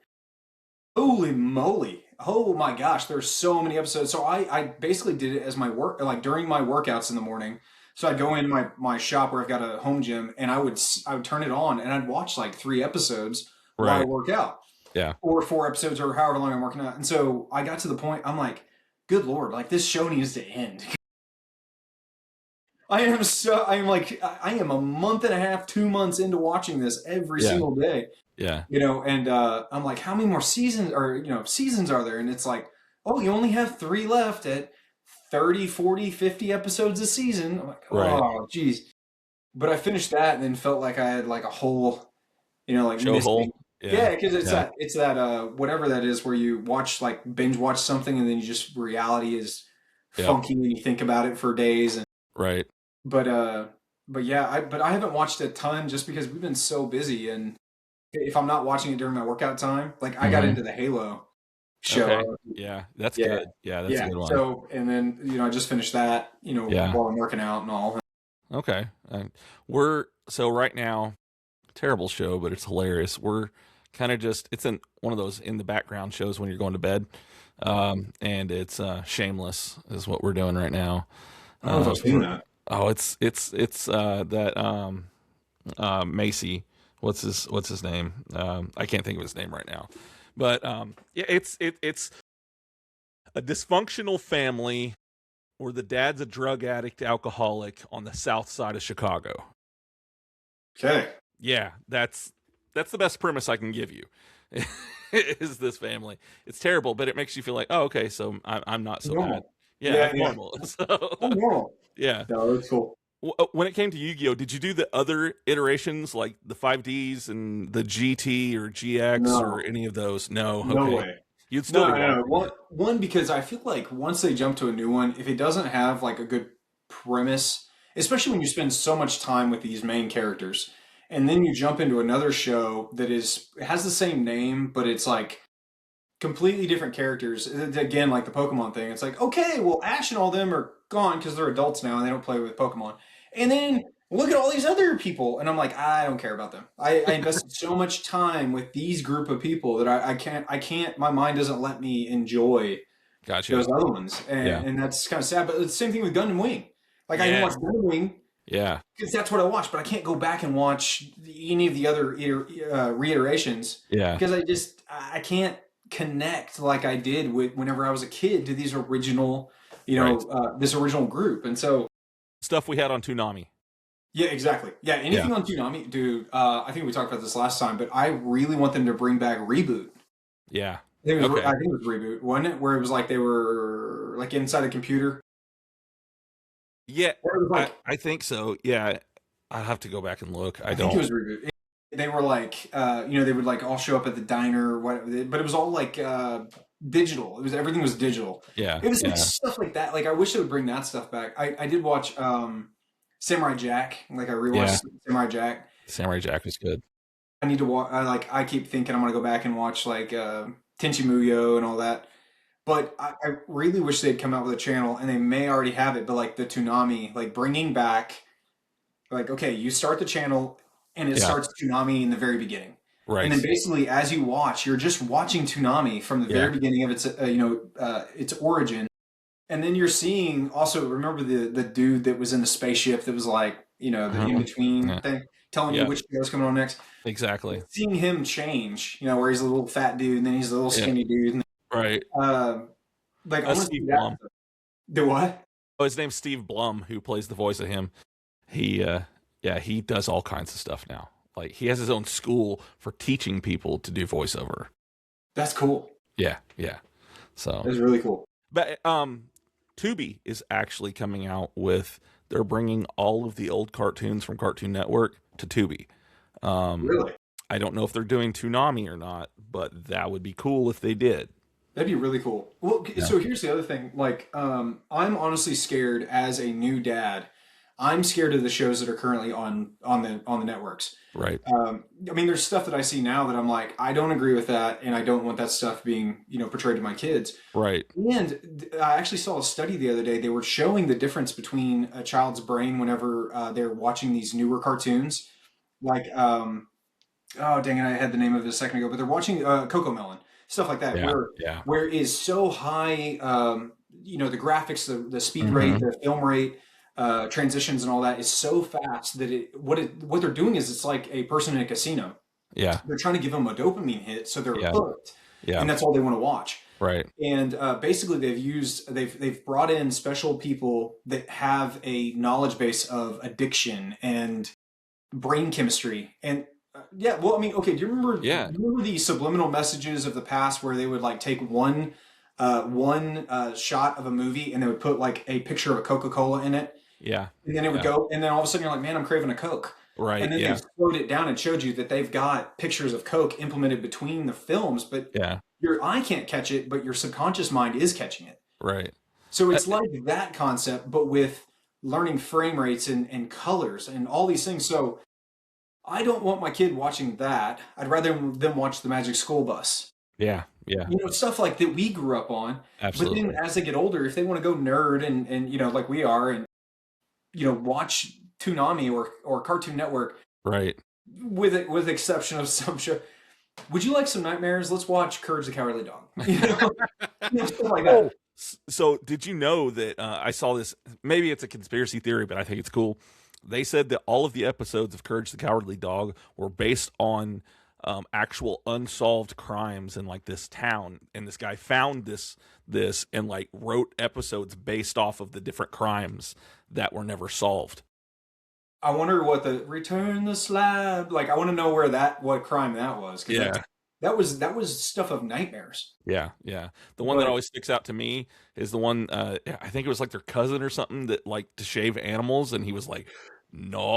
Holy moly! Oh my gosh, there's so many episodes. So I basically did it as my work, like during my workouts in the morning. So I'd go in my shop where I've got a home gym, and I would turn it on, and I'd watch like 3 episodes while I Right. work out, Yeah, or 4 episodes, or however long I'm working out. And so I got to the point, I'm like, good Lord, like this show needs to end. I'm like, I am a month and a half, 2 months into watching this every yeah, single day, yeah. and I'm like, how many more seasons are there? And it's like, oh, you only have three left at 30, 40, 50 episodes a season. I'm like, Right. oh, geez. But I finished that and then felt like I had like a whole, like Show missing. hole. Yeah. Yeah, because Yeah. it's that whatever that is where you watch like binge watch something and then you just reality is Yep. funky and you think about it for days. And Right. but uh but yeah, I haven't watched a ton just because we've been so busy. And if I'm not watching it during my workout time, like I got Hmm. into the Halo Okay. show. Yeah. That's Yeah, good. Yeah. That's a yeah. good one. So and then I just finished that Yeah. while I'm working out and all. Okay. We're so right now, terrible show, but it's hilarious. We're kind of just it's in one of those in the background shows when you're going to bed. And it's Shameless is what we're doing right now. I don't know if I've seen that. Oh, it's that Macy. What's his name? I can't think of his name right now. But yeah, it's a dysfunctional family where the dad's a drug addict, alcoholic on the south side of Chicago. Okay. Yeah, that's the best premise I can give you. Is this family? It's terrible, but it makes you feel like, oh, okay, so I'm not so bad. Normal. Yeah, Yeah, I'm yeah. normal. So Oh, normal. yeah. No, that's cool. When it came to Yu-Gi-Oh, did you do the other iterations like the 5Ds and the GT or GX or No, any of those? No. no Okay. way. You'd still No, be no, no. watching it. One because I feel like once they jump to a new one, if it doesn't have like a good premise, especially when you spend so much time with these main characters, and then you jump into another show that has the same name, but it's like completely different characters. Again, like the Pokemon thing. It's like, okay, well, Ash and all them are gone because they're adults now and they don't play with Pokemon. And then look at all these other people. And I'm like, I don't care about them. I invested so much time with these group of people that I can't, my mind doesn't let me enjoy Gotcha. those other ones. Yeah. And that's kind of sad. But it's the same thing with Gundam Wing. Like I can Yeah. watch Gundam Wing Yeah. because that's what I watch, but I can't go back and watch any of the other reiterations Yeah. because I can't connect like I did with whenever I was a kid to these original, Right. this original group. And so, Stuff we had on Toonami. yeah, exactly. Yeah, Yeah. anything on Toonami, dude. I think we talked about this last time, but I really want them to bring back Reboot. Yeah. I Okay. think it was Reboot, wasn't it? Where it was like they were like inside a computer. Yeah. Where it was like I think so. Yeah. I have to go back and look. I I think it don't. was Reboot. They were like, they would like all show up at the diner, but it was all like digital. Everything was digital. Yeah. It was like Yeah. stuff like that. Like I wish they would bring that stuff back. I did watch Samurai Jack. Like I rewatched Yeah. Samurai Jack. Samurai Jack was good. I need to watch. I keep thinking I'm gonna go back and watch like Tenchi Muyo and all that. But I really wish they'd come out with a channel, and they may already have it. But like the Toonami, like bringing back, like okay, you start the channel, and it Yeah. starts Toonami in the very beginning. And then Right. basically, as you watch, you're just watching Toonami from the Yeah. very beginning of its origin, and then you're seeing also remember the dude that was in the spaceship that was like the in between Yeah. thing, telling you Yeah. which show's coming on next. Exactly. Seeing him change, where he's a little fat dude and then he's a little Yeah. skinny dude, and Right. like I That's want to see Steve that. Blum. Do what? Oh, his name's Steve Blum, who plays the voice of him. He, he does all kinds of stuff now. Like he has his own school for teaching people to do voiceover. That's cool. Yeah, yeah. So, That's really cool. but Tubi is actually coming out with. They're bringing all of the old cartoons from Cartoon Network to Tubi. Really, I don't know if they're doing Toonami or not, but that would be cool if they did. that'd be really cool. Well, Yeah. so here's the other thing. Like, I'm honestly scared as a new dad. I'm scared of the shows that are currently on the networks. Right. I mean, there's stuff that I see now that I'm like, I don't agree with that, and I don't want that stuff being, portrayed to my kids. Right. And I actually saw a study the other day. They were showing the difference between a child's brain whenever they're watching these newer cartoons, like, oh dang it, I had the name of it a second ago, but they're watching Coco Melon, stuff like that, Yeah. Yeah. where it is so high, the graphics, the speed Mhm. rate, the film rate, transitions and all that is so fast that what they're doing is it's like a person in a casino. Yeah. They're trying to give them a dopamine hit so they're Yeah. hooked, Yeah. and that's all they want to watch. Right. And basically, they've brought in special people that have a knowledge base of addiction and brain chemistry. And yeah, well, I mean, okay, do you remember? Yeah. Do you remember the subliminal messages of the past where they would like take one one shot of a movie, and they would put like a picture of a Coca-Cola in it, Yeah. and then it would Yeah. go, and then all of a sudden you're like, man, I'm craving a Coke. Right. And then they Yeah. slowed it down and showed you that they've got pictures of Coke implemented between the films, but Yeah. your eye can't catch it, but your subconscious mind is catching it. Right. So Uh, it's like that concept, but with learning frame rates and colors and all these things. So I don't want my kid watching that. I'd rather them watch the Magic School Bus. yeah. Yeah. Stuff like that we grew up on. But then Absolutely. as they get older, if they want to go nerd and like we are, and watch Toonami or Cartoon Network, Right. with exception of some show. Would you like some nightmares? Let's watch Courage the Cowardly Dog. Stuff like that. Oh, so did you know that I saw this? Maybe it's a conspiracy theory, but I think it's cool. They said that all of the episodes of Courage the Cowardly Dog were based on actual unsolved crimes in like this town, and this guy found this and like wrote episodes based off of the different crimes that were never solved. I wonder what the Return the Slab. Like, I want to know what crime that was, because Yeah. that was stuff of nightmares. Yeah, yeah. The one that But always sticks out to me is the one I think it was like their cousin or something that liked to shave animals, and he was like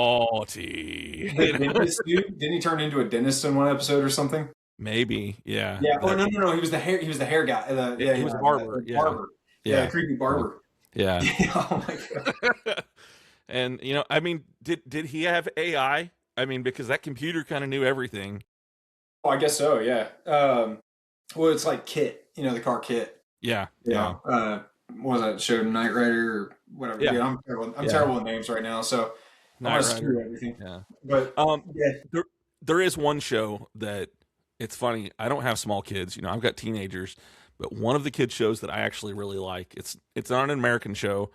naughty. the dentist dude, didn't he turn into a dentist in one episode or something? Maybe, yeah. Yeah. Oh, That no, no, no. He was the hair guy. Yeah, he yeah, was a barber. the Yeah, barber. Yeah, yeah, creepy barber. yeah. Oh my god. And I mean, did he have AI? I mean, because that computer kind of knew everything. Oh, I guess so. Yeah. Well, it's like Kit. The car Kit. Yeah, Yeah. yeah, What was that show? Knight Rider or whatever. yeah, Dude, I'm terrible. I'm yeah. terrible with names right now, so I'm Knight gonna Rider. screw everything. Yeah. But yeah, There is one show that it's funny. I don't have small kids, I've got teenagers, but one of the kids shows that I actually really like. It's not an American show.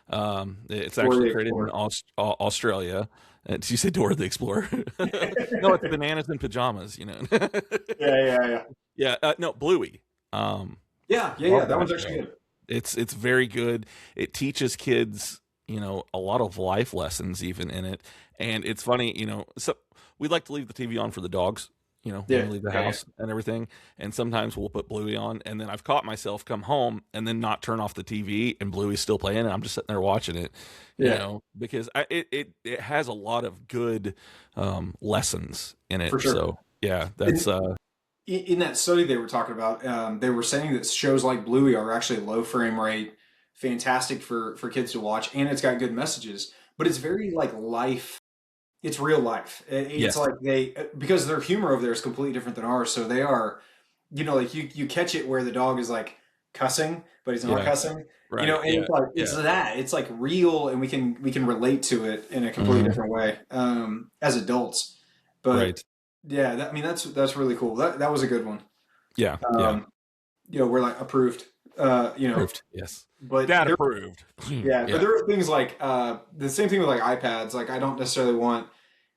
It's Dora the actually created in Explorer. Australia. Did you say Dora the Explorer? No, it's Bananas in Pajamas. Yeah, yeah, yeah. Yeah, no, Bluey. Um, Yeah, yeah, yeah. love That that one's actually show. good. It's very good. It teaches kids, a lot of life lessons even in it. And it's funny, so we like to leave the TV on for the dogs, when we Yeah, leave the yeah, yeah. house and everything. And sometimes we'll put Bluey on, and then I've caught myself come home and then not turn off the TV, and Bluey's still playing, and I'm just sitting there watching it, Yeah, because it has a lot of good lessons in for it. sure. So yeah, And that's in that study they were talking about, they were saying that shows like Bluey are actually low frame rate, fantastic for kids to watch, and it's got good messages. But it's very like life. It's real life. It's yes, like because their humor over there is completely different than ours. So they are, like you catch it where the dog is like cussing, but he's not yeah, cussing. right, And yeah, it's yeah, that. It's like real, and we can relate to it in a completely mhm, different way as adults. But right, yeah, that's really cool. That was a good one. yeah, yeah. Um, we're like approved. Approved. Yes. But Dad there, approved. yeah, but Yeah. there are things like the same thing with like iPads. Like I don't necessarily want.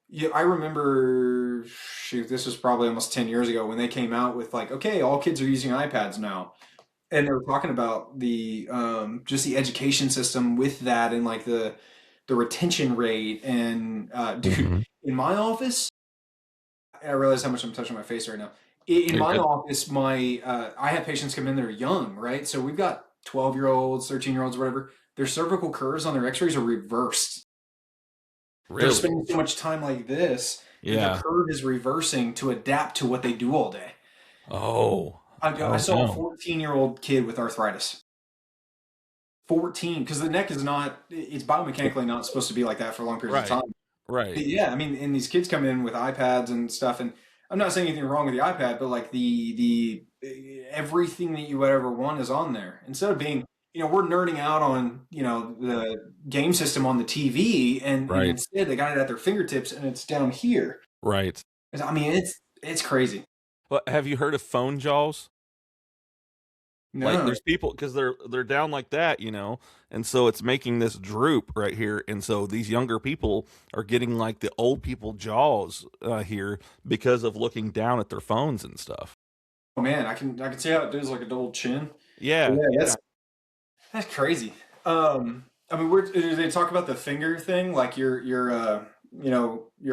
Yeah, I remember. Shoot, this was probably almost 10 years ago when they came out with like, okay, all kids are using iPads now, and they were talking about the just the education system with that, and like the retention rate. And dude, Hmm. in my office, I realize how much I'm touching my face right now. In You're my good. office, I have patients come in that are young, right? So we've got 12-year-olds, 13-year-olds, whatever. Their cervical curves on their X-rays are reversed. They're Really? spending so much time like this that their Yeah. curve is reversing to adapt to what they do all day. Oh. I Oh saw a no. 14-year-old kid with arthritis. 14, because the neck is not, it's biomechanically not supposed to be like that for long periods of Right. time. Right. But yeah, I mean, and these kids come in with iPads and stuff, and I'm not saying anything wrong with the iPad, but like the everything that you would ever want is on there. Instead of being, we're nerding out on, the game system on the TV, and Right. instead they got it at their fingertips and it's down here. Right. I mean, it's crazy. Well, have you heard of phone jaws? Like No. there's people because they're down like that, and so it's making this droop right here, and so these younger people are getting like the old people jaws here because of looking down at their phones and stuff. Oh man, I can see how it does like a double chin. But Yeah. yeah, Yeah. that's crazy. I mean, do they talk about the finger thing, like your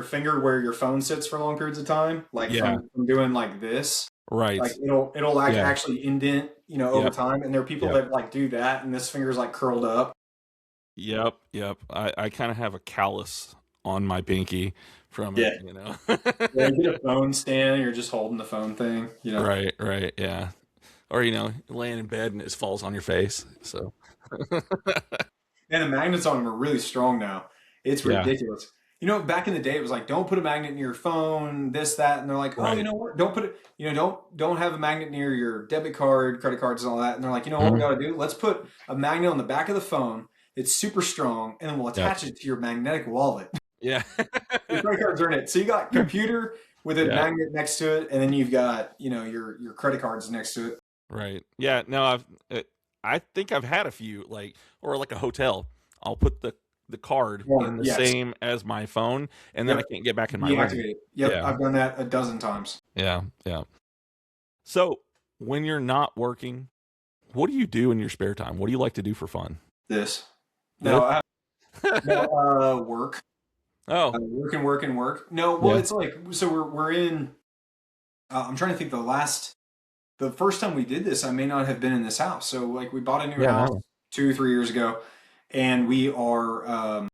finger where your phone sits for long periods of time, like Yeah. from doing like this, like Right. it'll Yeah. actually indent over Yep. time. And there are people Yep. that like do that, and this finger's like curled up. Yep. Yep. I kind of have a callus on my pinky from Yeah. it, you know. Yeah, you get a phone stand, and you're just holding the phone thing. Right, right, yeah. Or laying in bed and it just falls on your face. So And the magnets on them are really strong now. It's yeah, ridiculous. Back in the day, it was like, don't put a magnet near your phone, this, that, and they're like, oh, you right. know what? Don't put it, don't have a magnet near your debit card, credit cards, and all that. And they're like, you know what we Mhm. got to do? Let's put a magnet on the back of the phone. It's super strong, and then we'll Yep. attach it to your magnetic wallet. Yeah. Your credit cards are in it. So you got computer with a Yeah. magnet next to it, and then you've got, your credit cards next to it. Right. Yeah. No, I think I've had a few or like a hotel. I'll put the card Or in the yes, same as my phone, and then I yep, can't get back in my room. deactivate it. Yep, Yeah. I've done that a dozen times. Yeah. Yeah. So when you're not working, what do you do in your spare time? What do you like to do for fun? This. This? No, no, work. Oh, Work and work and work. No, well, yeah. it's like so we're in. I'm trying to think. The first time we did this, I may not have been in this house. So like we bought a new Yeah. house No. 2, 3 years ago, and we are.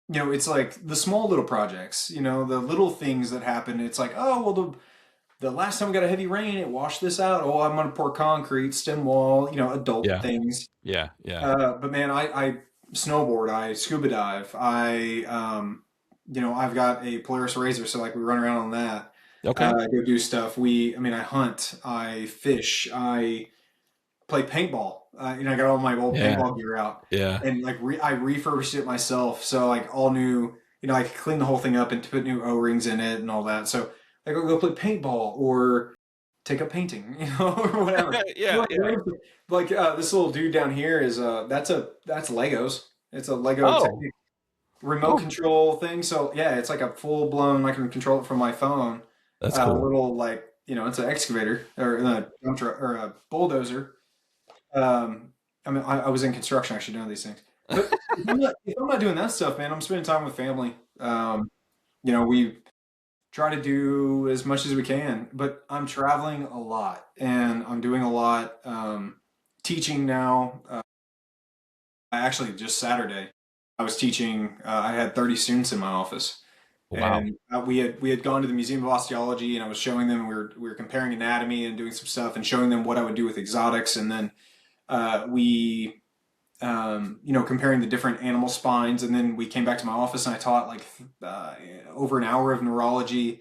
It's like the small little projects. The little things that happen. It's like, oh well, the last time we got a heavy rain, it washed this out. Oh, I'm gonna pour concrete, stem wall. Adult Yeah. things. Yeah. Yeah. But man, I snowboard, I scuba dive, I've got a Polaris Razor, so like we run around on that. Okay. Go do stuff. I hunt, I fish, I play paintball. I got all my old Yeah. paintball gear out, Yeah. and like I refurbished it myself, so like all new. I could clean the whole thing up and put new O-rings in it and all that. So I go play paintball or take up painting, or whatever. Yeah. Yeah. Like this little dude down here is that's Legos. It's a Lego Oh. Technic remote Oh, control thing. So yeah, it's like a full blown. I can control it from my phone. that's cool. Little like it's an excavator or a dump truck or a bulldozer. I was in construction. I should know these things. But if I'm not doing that stuff, man, I'm spending time with family. We try to do as much as we can, but I'm traveling a lot and I'm doing a lot teaching now. I actually just Saturday I was teaching. I had 30 students in my office, Wow. and we had gone to the Museum of Osteology, and I was showing them. We were comparing anatomy and doing some stuff, and showing them what I would do with exotics, and then we comparing the different animal spines, and then we came back to my office and I taught like over an hour of neurology,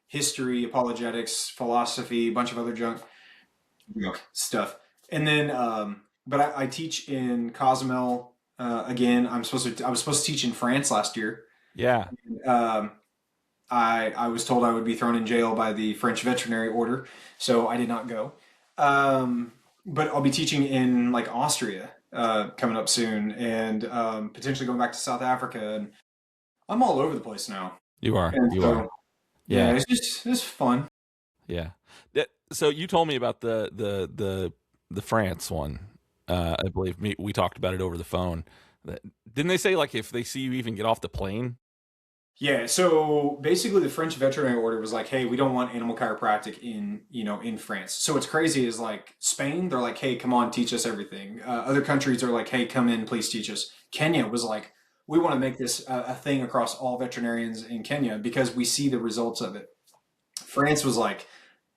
history, apologetics, philosophy, a bunch of other junk stuff. And then, but I teach in Cozumel again. I was supposed to teach in France last year. Yeah. Um, I was told I would be thrown in jail by the French veterinary order, so I did not go. But I'll be teaching in like Austria coming up soon, and potentially going back to South Africa. And I'm all over the place now, You are. and You are. so yeah, Yeah. it's fun. Yeah. So you told me about the France one. I believe we talked about it over the phone. Didn't they say like if they see you even get off the plane? Yeah, so basically the French veterinary order was like, hey, we don't want animal chiropractic in France. So what's crazy is like Spain, they're like, hey, come on, teach us everything. Other countries are like, hey, come in, please teach us. Kenya was like, we want to make this a thing across all veterinarians in Kenya because we see the results of it. France was like,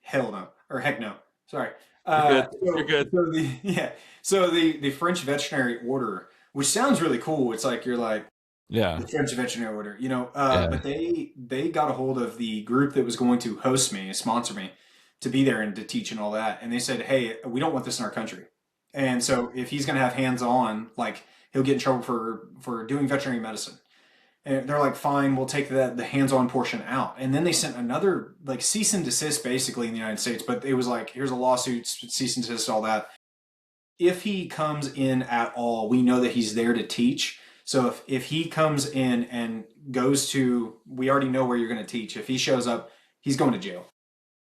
hell no, or heck no. Sorry. You're good. You're So, good. so the yeah, so the French veterinary order, which sounds really cool. It's like you're like Yeah. the French veterinary order, Yeah. but they got a hold of the group that was going to host me, sponsor me, to be there and to teach and all that, and they said, hey, we don't want this in our country, and so if he's going to have hands on, like he'll get in trouble for doing veterinary medicine. And they're like, fine, we'll take the hands-on portion out. And then they sent another like cease and desist basically in the United States, but it was like, here's a lawsuit, cease and desist, all that. If he comes in at all, we know that he's there to teach. So if he comes in and goes to, we already know where you're going to teach. If he shows up, he's going to jail.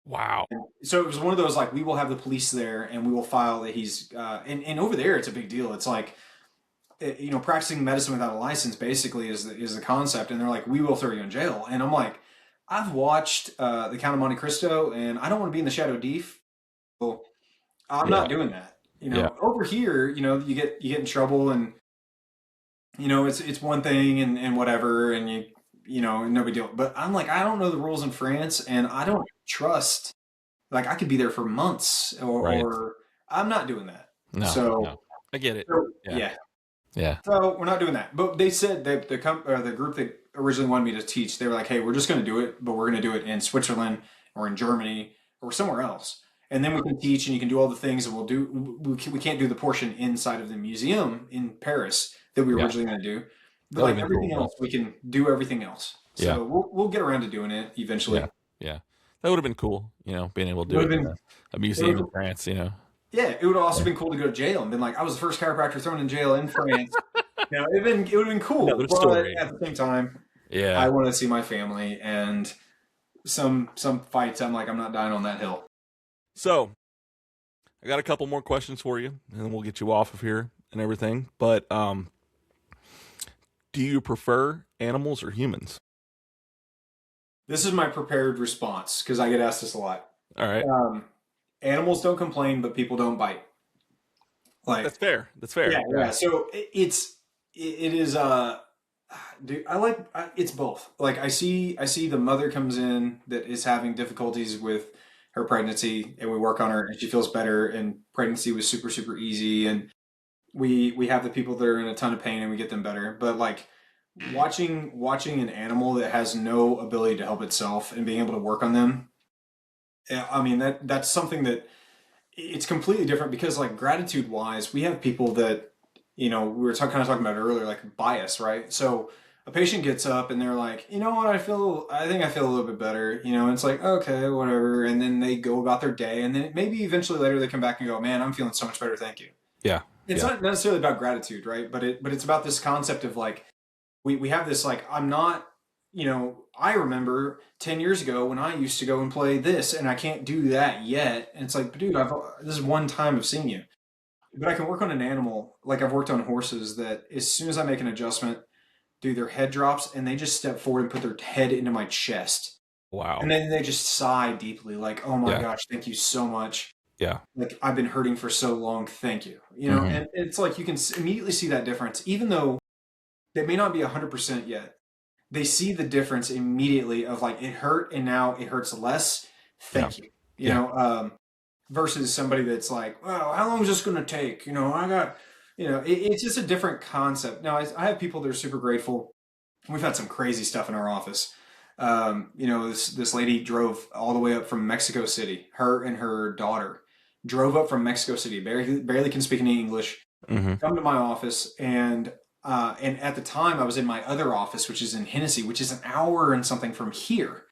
Wow. So it was one of those like, we will have the police there and we will file that he's and over there it's a big deal. It's like practicing medicine without a license basically is the concept, and they're like, we will throw you in jail. And I'm like, I've watched the Count of Monte Cristo, and I don't want to be in the Shadow Deep. Well, I'm Yeah. not doing that. Yeah. Over here, you get in trouble, and it's one thing, and whatever, and no big deal. But I'm like, I don't know the rules in France, and I don't trust. Like, I could be there for months, Right. or I'm not doing that. No. So, No. I get it. Yeah. yeah. Yeah. So we're not doing that. But they said that the group that originally wanted me to teach, they were like, "Hey, we're just going to do it, but we're going to do it in Switzerland or in Germany or somewhere else, and then we can teach, and you can do all the things, and we can't do the portion inside of the museum in Paris that we were Yeah. originally going to do, but That would like have been everything cool. else, we can do everything else. Yeah. So we'll get around to doing it eventually. Yeah. Yeah. That would have been cool, being able to It do would it have in been. a It would museum in have, France. yeah, it would have also Yeah. been cool to go to jail and been like, I was the first chiropractor thrown in jail in France. It would have been cool, Another but story. at the same time, I Yeah. want to see my family, and some fights, I'm like, I'm not dying on that hill. So I got a couple more questions for you, and then we'll get you off of here and everything. But do you prefer animals or humans? This is my prepared response because I get asked this a lot. All right. Um, Animals don't complain, but people don't bite. Like, That's fair. That's fair. yeah, Yeah. yeah. So it is dude, it's both. Like, I see the mother comes in that is having difficulties with her pregnancy, and we work on her, and she feels better, and pregnancy was super super easy, and we have the people that are in a ton of pain, and we get them better. But like, watching an animal that has no ability to help itself and being able to work on them, I mean, that's something that it's completely different, because like, gratitude wise, we have people that, we were kind of talking about it earlier, like bias, right? So a patient gets up and they're like, you know what, I think I feel a little bit better, and it's like, okay, whatever, and then they go about their day, and then maybe eventually later they come back and go, man, I'm feeling so much better, thank you. Yeah. It's Yeah. not necessarily about gratitude, right? But it's about this concept of like, we have this, like, I'm not, I remember 10 years ago when I used to go and play this, and I can't do that yet. And it's like, dude, this is one time of seeing you. But I can work on an animal, like I've worked on horses, that as soon as I make an adjustment, dude, their head drops and they just step forward and put their head into my chest. Wow. And then they just sigh deeply, like, oh my Yeah. gosh, thank you so much. Yeah. Like, I've been hurting for so long, thank you. Hmm. And it's like, you can immediately see that difference, even though they may not be 100% yet. They see the difference immediately of like, it hurt and now it hurts less. Yeah. Thank you. Yeah. Versus somebody that's like, well, how long is this going to take? I got, it's just a different concept. Now, I have people that are super grateful. We've had some crazy stuff in our office. This lady drove all the way up from Mexico City. Her and her daughter drove up from Mexico City, barely can speak any English, Hmm. come to my office, and at the time I was in my other office, which is in Hennessy, which is an hour and something from here.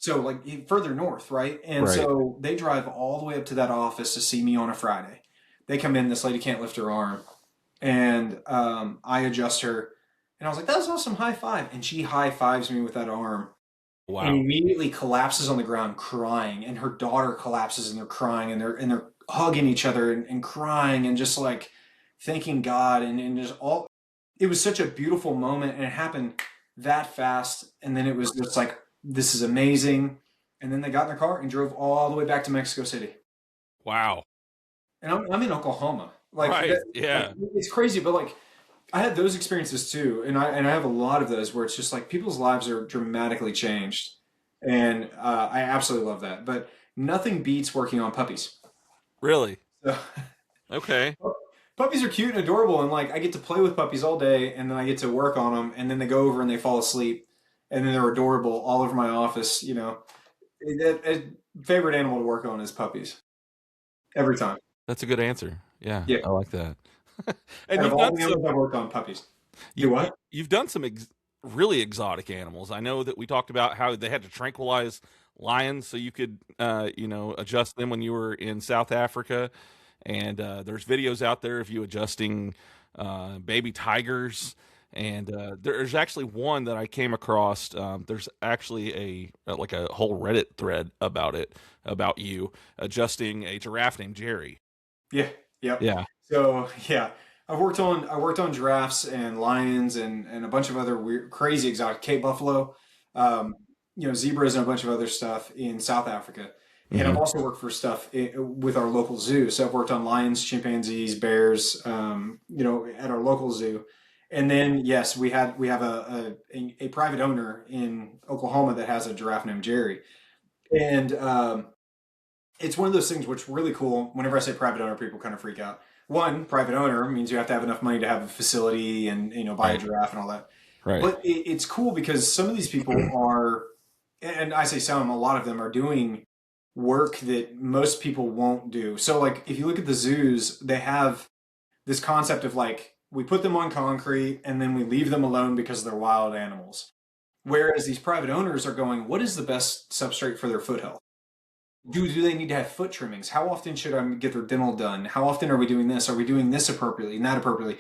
So like, further north, right? And Right. so they drive all the way up to that office to see me on a Friday. They come in, this lady can't lift her arm, and I adjust her, and I was like, "That was awesome, high five!" And she high fives me with that arm, and Wow. immediately collapses on the ground crying, and her daughter collapses, and they're crying, and they're hugging each other, and crying, and just like thanking God, and just all. It was such a beautiful moment, and it happened that fast, and then it was just like, this is amazing. And then they got in their car and drove all the way back to Mexico City. Wow. And I'm in Oklahoma. Like, Right. Yeah. it's crazy, but like, I had those experiences too, and I have a lot of those where it's just like, people's lives are dramatically changed, and I absolutely love that. But nothing beats working on puppies. Really. So, Okay. puppies are cute and adorable, and like, I get to play with puppies all day, and then I get to work on them, and then they go over and they fall asleep, and then they're adorable all over my office. Favorite animal to work on is puppies every time. That's a good answer. Yeah, Yeah, I like that. And out of you've all done the some animals I've worked on, puppies. Do you, you what? you've done some really exotic animals. I know that we talked about how they had to tranquilize lions so you could adjust them when you were in South Africa, and there's videos out there of you adjusting baby tigers. And there's actually one that I came across. There's actually like a whole Reddit thread about you adjusting a giraffe named Jerry. Yeah, yep. Yeah. So yeah, I worked on giraffes and lions, and a bunch of other weird, crazy exotic Cape buffalo, zebras, and a bunch of other stuff in South Africa. And I've Hmm. also worked for stuff with our local zoo. So I've worked on lions, chimpanzees, bears, at our local zoo. And then yes, we have a private owner in Oklahoma that has a giraffe named Jerry, and it's one of those things which really cool. Whenever I say private owner, people kind of freak out. One, private owner means you have to have enough money to have a facility and buy a Right. giraffe and all that. Right. But it's cool because some of these people are, and I say some, a lot of them are doing work that most people won't do. So like if you look at the zoos, they have this concept of like we put them on concrete and then we leave them alone because they're wild animals. Whereas these private owners are going, what is the best substrate for their foot health? Do they need to have foot trimmings? How often should I get their dental done? How often are we doing this? Are we doing this appropriately and that appropriately?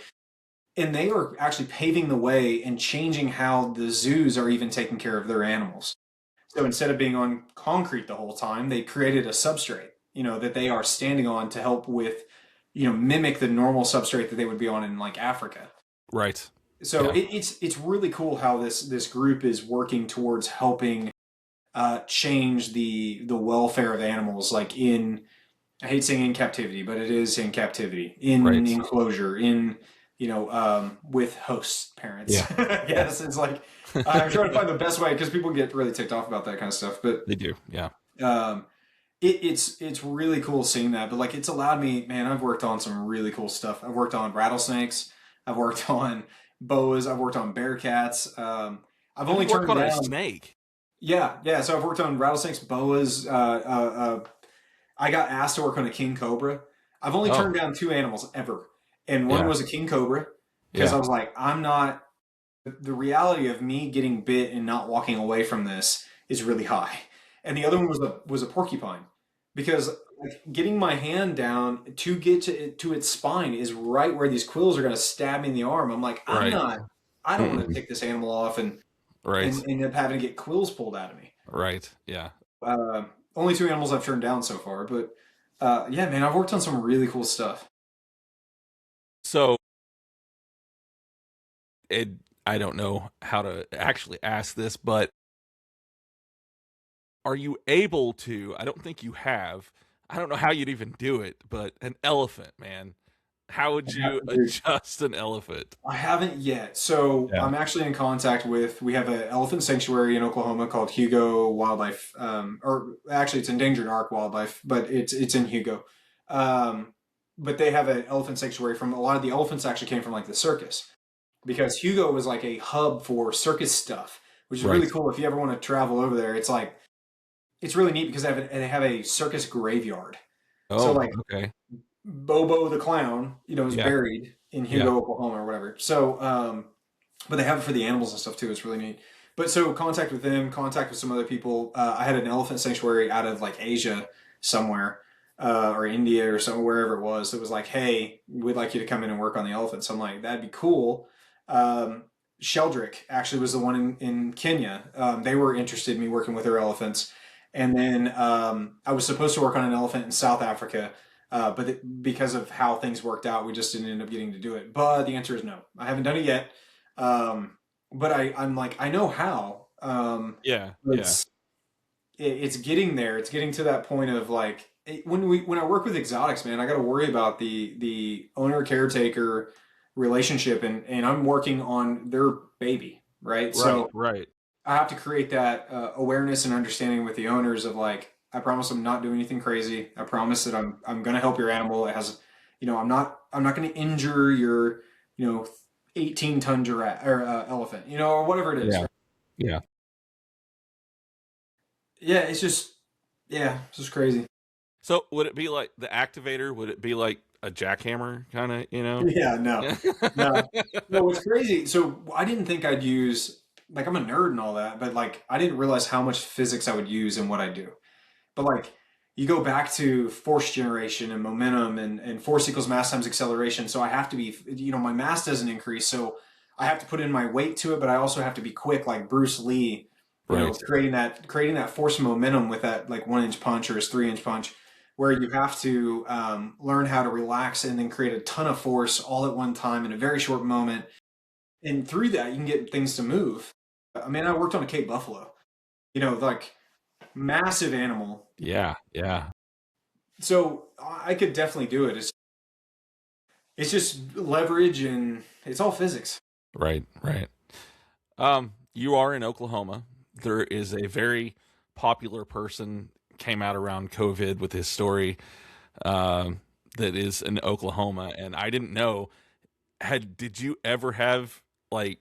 And they are actually paving the way and changing how the zoos are even taking care of their animals. So instead of being on concrete the whole time, they created a substrate, that they are standing on to help with, mimic the normal substrate that they would be on in like Africa. Right. So Yeah. it's really cool how this group is working towards helping change the welfare of animals, like in I hate saying in captivity, but it is in captivity, in Right. enclosure, in with host parents. Yeah. Yeah. Yes, it's like I'm trying to find the best way because people get really ticked off about that kind of stuff. But They do. Yeah. um, it's really cool seeing that. But like it's allowed me, man. I've worked on some really cool stuff. I've worked on rattlesnakes. I've worked on boas. I've worked on bearcats. I've Have only you worked turned on a down. snake? Yeah. So I've worked on rattlesnakes, boas. I got asked to work on a king cobra. I've only turned Oh, down two animals ever, and one yeah. was a king cobra because Yeah. I was like, I'm not. The reality of me getting bit and not walking away from this is really high, and the other one was a porcupine because like, getting my hand down to get to its spine is right where these quills are going to stab me in the arm. I'm like, I'm Right. not. I don't want to Mm-mm. take this animal off and Right. end up having to get quills pulled out of me. Right. Yeah. Uh, Only two animals I've turned down so far, but yeah, man, I've worked on some really cool stuff. So it, I don't know how to actually ask this, but are you able to? I don't think you have. I don't know how you'd even do it, but an elephant, man. How would you Dude, adjust an elephant? I haven't yet. So Yeah. I'm actually in contact with. We have an elephant sanctuary in Oklahoma called Hugo Wildlife, or actually it's endangered arc wildlife, but it's in Hugo. Um, but they have an elephant sanctuary from a lot of the elephants actually came from like the circus because Hugo was like a hub for circus stuff, which is really Right. cool. If you ever want to travel over there, it's like it's really neat because they have a circus graveyard. So Oh, like okay. Bobo the clown, is Yeah. buried in Yeah. Hugo, Oklahoma, or whatever. So, but they have it for the animals and stuff too. It's really neat. But so contact with them, contact with some other people. I had an elephant sanctuary out of like Asia somewhere, or India or somewhere, wherever it was. That was like, hey, we'd like you to come in and work on the elephants. I'm like, that'd be cool. Um, Sheldrick actually was the one in Kenya. They were interested in me working with their elephants. And then I was supposed to work on an elephant in South Africa, because of how things worked out, we just didn't end up getting to do it. But the answer is no. I haven't done it yet. But I'm like, I know how. Yeah. Yeah. It's it's getting there. It's getting to that point of like when I work with exotics, man, I got to worry about the owner caretaker relationship, and I'm working on their baby, right? Right. So Right. I have to create that awareness and understanding with the owners of like, I promise I'm not doing anything crazy. I promise that I'm going to help your animal. It has, I'm not going to injure your, you know, 18-ton giraffe or elephant, or whatever it is. Yeah. Right? Yeah. Yeah, it's just, yeah, it's just crazy. So would it be like the activator? Would it be like a jackhammer kind of, Yeah, no, Yeah. no, no. It's crazy. So I didn't think I'd use like I'm a nerd and all that, but like I didn't realize how much physics I would use in what I do. But like you go back to force generation and momentum and force equals mass times acceleration. So I have to be, my mass doesn't increase. So I have to put in my weight to it, but I also have to be quick like Bruce Lee, Right. creating that force momentum with that like 1 inch punch or his 3 inch punch, where you have to learn how to relax and then create a ton of force all at one time in a very short moment. And through that, you can get things to move. I mean, I worked on a Cape Buffalo, like massive animal. Yeah, yeah. So I could definitely do it. It's just leverage and it's all physics. Right, right. You are in Oklahoma. There is a very popular person came out around COVID with his story um, that is in Oklahoma, and I didn't know. Did you ever have like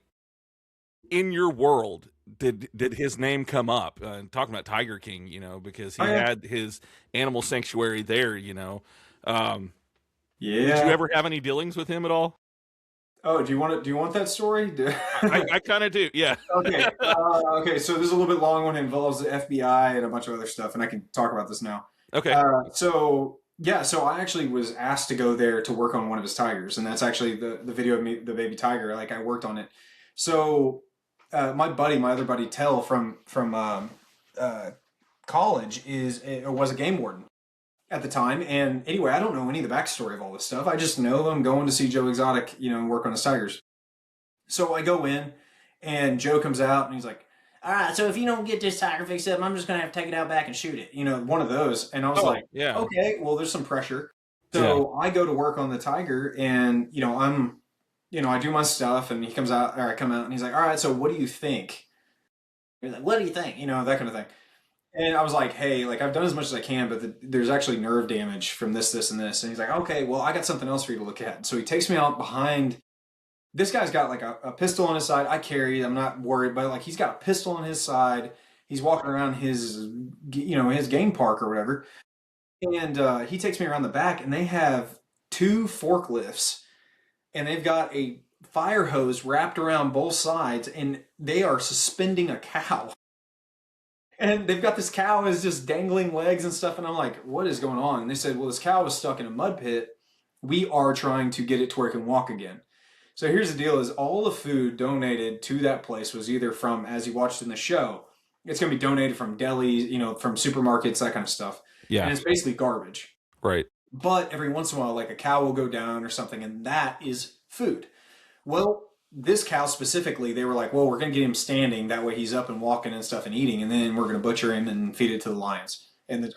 in your world? Did his name come up? Talking about Tiger King, because Oh he yeah. had his animal sanctuary there. Um, did you Yeah. ever have any dealings with him at all? Oh, do you want that story? I kind of do. Yeah. Okay. Okay. So this is a little bit long one. It involves the FBI and a bunch of other stuff, and I can talk about this now. Okay. So yeah, so I actually was asked to go there to work on one of his tigers, and that's actually the video of me, the baby tiger. Like I worked on it. So my other buddy, Tell from uh, college, was a game warden at the time. And anyway, I don't know any of the backstory of all this stuff. I just know I'm going to see Joe Exotic, and work on his tigers. So I go in, and Joe comes out, and he's like, "All right, so if you don't get this tiger fixed up, I'm just gonna have to take it out back and shoot it." One of those. And I was Oh, like, yeah. "Okay, well, there's some pressure." Yeah. So I go to work on the tiger, and I do my stuff, and he comes out, or I come out, and he's like, "All right, so what do you think?" He's like, "What do you think?" That kind of thing. And I was like, "Hey, like I've done as much as I can, but there's actually nerve damage from this, this, and this." And he's like, "Okay, well, I got something else for you to look at." So he takes me out behind. This guy's got like a pistol on his side. I carry it. I'm not worried, but like he's got a pistol on his side. He's walking around his game park or whatever. And he takes me around the back, and they have two forklifts, and they've got a fire hose wrapped around both sides, and they are suspending a cow. And they've got this cow is just dangling legs and stuff, and I'm like, what is going on? And they said, well, this cow was stuck in a mud pit. We are trying to get it to where it can walk again. So here's the deal: is all the food donated to that place was either from, as you watched in the show, it's going to be donated from delis, from supermarkets, that kind of stuff, and Yeah. it's basically garbage. Right. But every once in a while, like a cow will go down or something, and that is food. Well, this cow specifically, they were like, well, we're going to get him standing. That way he's up and walking and stuff and eating. And then we're going to butcher him and feed it to the lions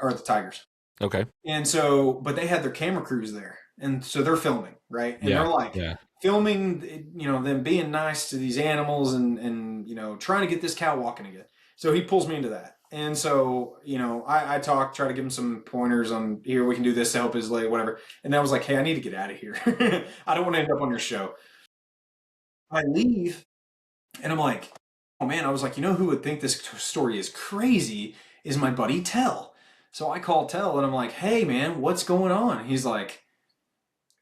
or the tigers. Okay. And so, but they had their camera crews there. And so they're filming, right? And Yeah. they're like Yeah. filming, them being nice to these animals and trying to get this cow walking again. So he pulls me into that. And so, I talk, try to give him some pointers on here, we can do this to help his leg, whatever. And I was like, hey, I need to get out of here. I don't want to end up on your show. I leave, and I'm like, oh man, I was like, who would think this story is crazy is my buddy Tell. So I call Tell, and I'm like, hey man, what's going on? He's like,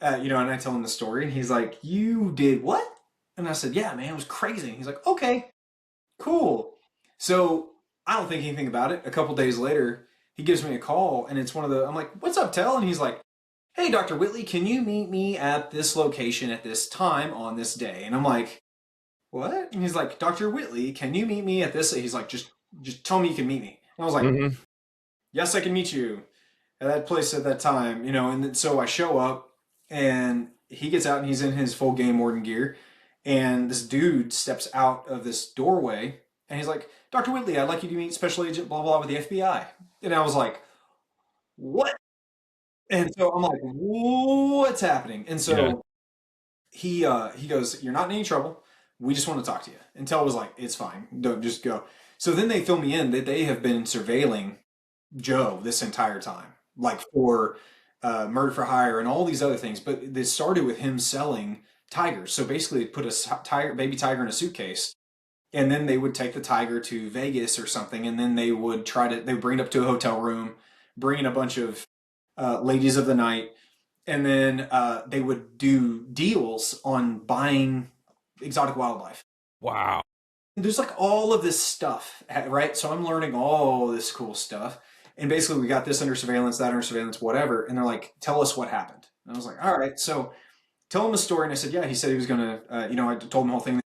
and I tell him the story, and he's like, you did what? And I said, yeah, man, it was crazy. And he's like, okay, cool. So I don't think anything about it. A couple days later, he gives me a call, and it's I'm like, what's up, Tell? And he's like, hey, Dr. Whitley, can you meet me at this location at this time on this day? And I'm like, what? And he's like, Dr. Whitley, can you meet me at this? He's like, just tell me you can meet me. And I was like, Hmm. yes, I can meet you at that place at that time, and then, so I show up, and he gets out, and he's in his full game warden gear, and this dude steps out of this doorway, and he's like, Dr. Whitley, I'd like you to meet Special Agent blah blah with the FBI. And I was like, what? And so I'm like, what's happening? And Yeah. so he goes, you're not in any trouble. We just want to talk to you. And Tell was like, it's fine. Don't just go. So then they fill me in that they have been surveilling Joe this entire time, like for murder for hire and all these other things. But they started with him selling tigers. So basically, they put a baby tiger in a suitcase, and then they would take the tiger to Vegas or something, and then they would bring it up to a hotel room, bring in a bunch of ladies of the night, and then they would do deals on buying exotic wildlife. Wow. There's like all of this stuff, right? So I'm learning all this cool stuff. And basically, we got this under surveillance, that under surveillance, whatever. And they're like, tell us what happened. And I was like, all right. So tell him a story. And I said, yeah, he said he was going to, I told him the whole thing.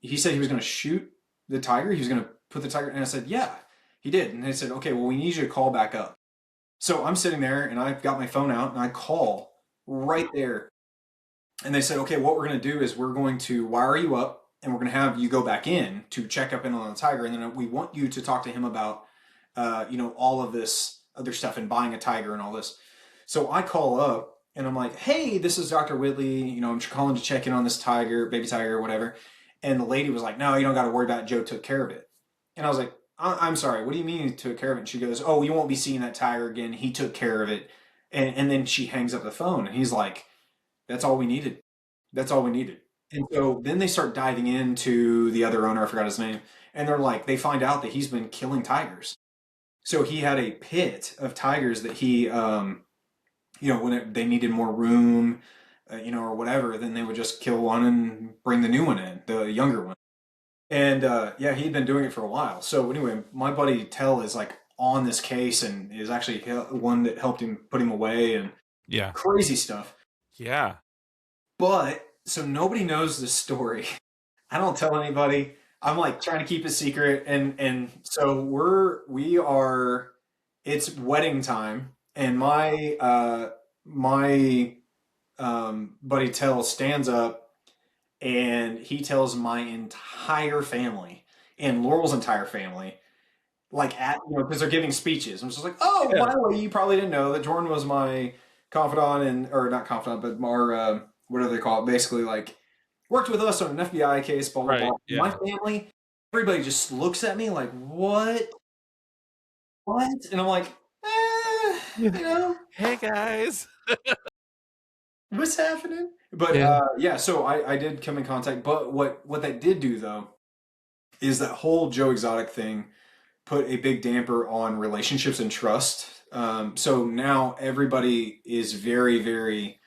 He said he was going to shoot the tiger. He was going to put the tiger. And I said, yeah, he did. And they said, okay, well, we need you to call back up. So I'm sitting there, and I've got my phone out, and I call right there. And they said, okay, what we're going to do is we're going to wire you up, and we're going to have you go back in to check up in on the tiger. And then we want you to talk to him about all of this other stuff and buying a tiger and all this. So I call up and I'm like, hey, this is Dr. Whitley. I'm calling to check in on this tiger, baby tiger, or whatever. And the lady was like, no, you don't got to worry about it. Joe took care of it. And I was like, I'm sorry, what do you mean he took care of it? And she goes, oh, you won't be seeing that tiger again. He took care of it. And then she hangs up the phone and he's like, that's all we needed. That's all we needed. And so then they start diving into the other owner, I forgot his name, and they're like, they find out that he's been killing tigers. So he had a pit of tigers that he, when they needed more room, or whatever, then they would just kill one and bring the new one in, the younger one. And yeah, he'd been doing it for a while. So anyway, my buddy Tell is like on this case and is actually one that helped him put him away and Yeah. crazy stuff. Yeah. But so nobody knows this story. I don't tell anybody. I'm like trying to keep it secret, and so we are. It's wedding time, and my buddy Tell stands up, and he tells my entire family and Laurel's entire family, like because they're giving speeches. I'm just like, oh, Yeah. by the way, you probably didn't know that Jordan was my confidant or not confidant, but our what do they call it? Basically, like worked with us on an FBI case, blah blah Right. blah. Yeah. My family, everybody just looks at me like, what? And I'm like, Hey guys. what's happening? But yeah, so I did come in contact. But what that did do though is that whole Joe Exotic thing put a big damper on relationships and trust. So now everybody is very, very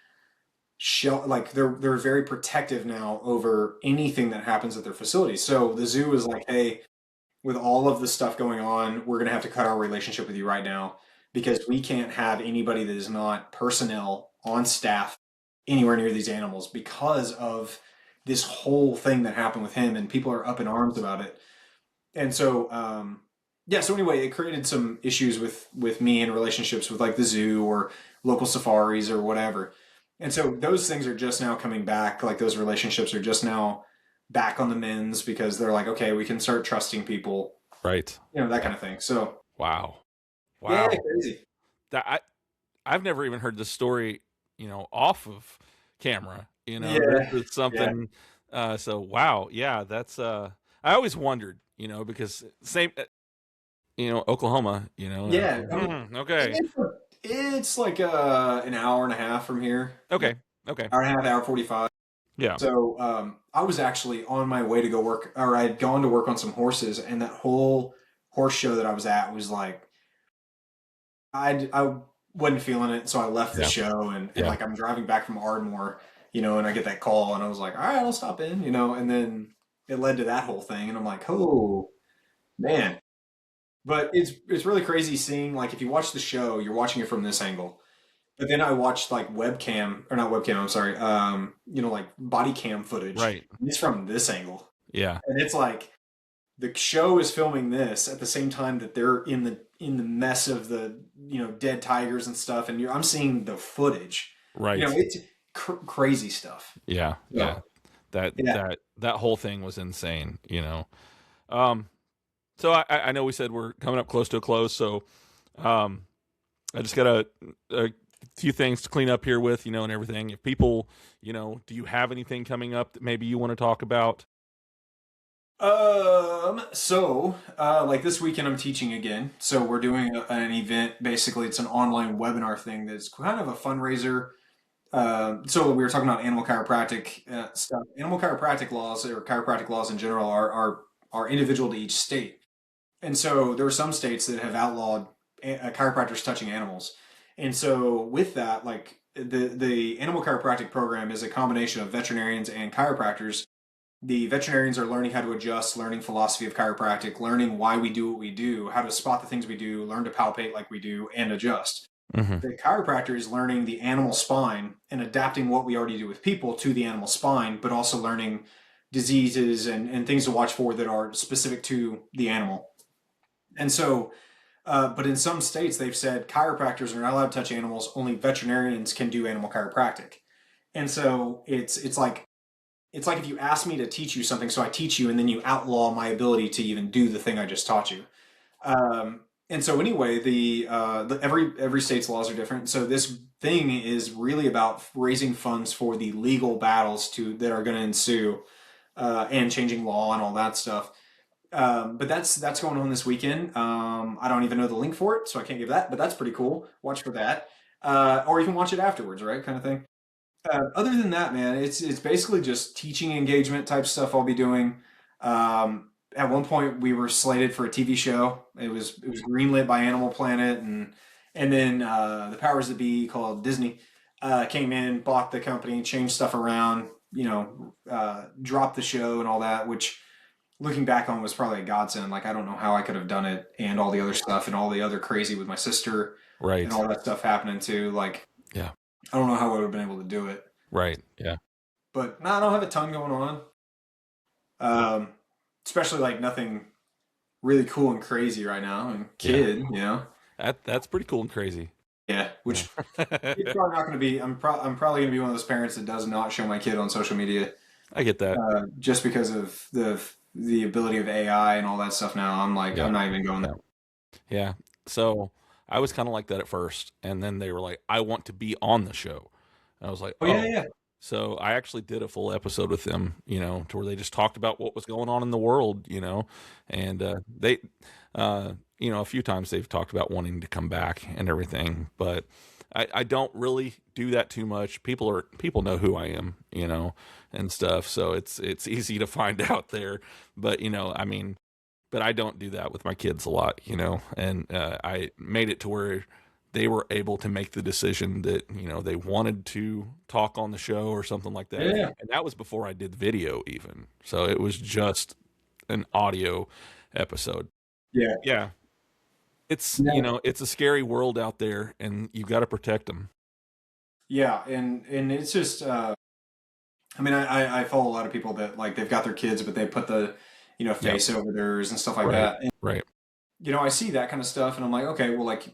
like they're very protective now over anything that happens at their facilities. So the zoo is like, hey, with all of the stuff going on, we're gonna have to cut our relationship with you right now because we can't have anybody that is not personnel on staff anywhere near these animals because of this whole thing that happened with him, and people are up in arms about it. And so yeah, so anyway, it created some issues with me and relationships with like the zoo or local safaris or whatever. And so those things are just now coming back, like those relationships are just now back on the mends because they're like, okay, we can start trusting people, Right. that kind of thing. So Wow. yeah, Wow. crazy. I've never even heard this story, off of camera. Yeah, This is yeah, something. So wow. Yeah. That's. I always wondered, because same. Oklahoma. yeah. I mean, Okay. it's, it's like an hour and a half from here. Okay. Okay. Hour and a half, hour 45. Yeah. So I was actually on my way to go work, or I had gone to work on some horses, and that whole horse show that I was at was like, I wasn't feeling it, so I left the Yeah. show, and Yeah. like I'm driving back from Ardmore, and I get that call, and I was like, all right, I'll stop in, and then it led to that whole thing, and I'm like, oh man. But it's really crazy seeing like if you watch the show, you're watching it from this angle. But then I watched like webcam or not webcam, I'm sorry, like body cam footage. Right. It's from this angle. Yeah. And it's like the show is filming this at the same time that they're in the mess of the dead tigers and stuff, and I'm seeing the footage. Right. It's crazy stuff. Yeah. Yeah. Yeah. That Yeah. that whole thing was insane. Um. So I know we said we're coming up close to a close, so I just got a few things to clean up here with, and everything. If people, do you have anything coming up that maybe you want to talk about? So, like this weekend I'm teaching again. So we're doing an event. Basically, it's an online webinar thing that's kind of a fundraiser. So we were talking about animal chiropractic stuff. Animal chiropractic laws or chiropractic laws in general are individual to each state. And so there are some states that have outlawed chiropractors touching animals. And so with that, like the animal chiropractic program is a combination of veterinarians and chiropractors. The veterinarians are learning how to adjust, learning philosophy of chiropractic, learning why we do what we do, how to spot the things we do, learn to palpate like we do, and adjust. Mm-hmm. The chiropractor is learning the animal spine and adapting what we already do with people to the animal spine, but also learning diseases and things to watch for that are specific to the animal. And so, but in some states, they've said chiropractors are not allowed to touch animals. Only veterinarians can do animal chiropractic. And so it's like if you ask me to teach you something, so I teach you, and then you outlaw my ability to even do the thing I just taught you. Um, And so anyway, every state's laws are different. So this thing is really about raising funds for the legal battles that are going to ensue, and changing law and all that stuff. But that's going on this weekend. I don't even know the link for it, so I can't give that. But that's pretty cool. Watch for that, or you can watch it afterwards, right? Kind of thing. Other than that, man, it's basically just teaching engagement type stuff I'll be doing. At one point, we were slated for a TV show. It was greenlit by Animal Planet, and then the powers that be called Disney came in, bought the company, changed stuff around, dropped the show and all that. Which, looking back on, was probably a godsend. Like I don't know how I could have done it, and all the other stuff, and all the other crazy with my sister, and Right. all that stuff happening too. Like Yeah. I don't know how I would have been able to do it. Right. Yeah. But no, I don't have a ton going on. Um, Especially like nothing really cool and crazy right now. And Yeah. kid. That's pretty cool and crazy. Yeah. Yeah. Which it's probably not going to be. I'm probably going to be one of those parents that does not show my kid on social media, I get that. just because of the ability of AI and all that stuff. Now I'm like, Yeah. I'm not even going Yeah. there. Yeah. So I was kind of like that at first, and then they were like, "I want to be on the show." And I was like, Oh yeah, "Oh." yeah, So I actually did a full episode with them, to where they just talked about what was going on in the world, and a few times they've talked about wanting to come back and everything, but I don't really do that too much. People know who I am, and stuff, so it's easy to find out there. But I mean, but I don't do that with my kids a lot, and I made it to where they were able to make the decision that they wanted to talk on the show or something like that, yeah, yeah. and that was before I did video even. So it was just an audio episode. Yeah. Yeah, it's Yeah. it's a scary world out there, and you've got to protect them. Yeah, and it's just I mean I follow a lot of people that like they've got their kids but they put the Yep. face over theirs and stuff like Right. that. Right. I see that kind of stuff, and I'm like, okay, well, like,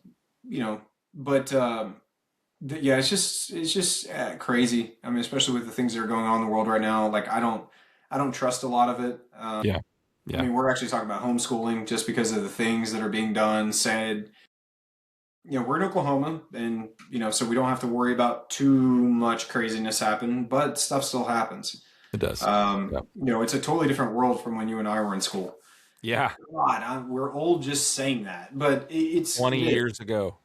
but yeah, it's just crazy. I mean, especially with the things that are going on in the world right now. Like, I don't trust a lot of it. Yeah. I Yeah. mean, we're actually talking about homeschooling just because of the things that are being done, said. We're in Oklahoma, and so we don't have to worry about too much craziness happen, but stuff still happens. It does. Yep. It's a totally different world from when you and I were in school. Yeah. God, we're old just saying that, but 20 it is. years ago.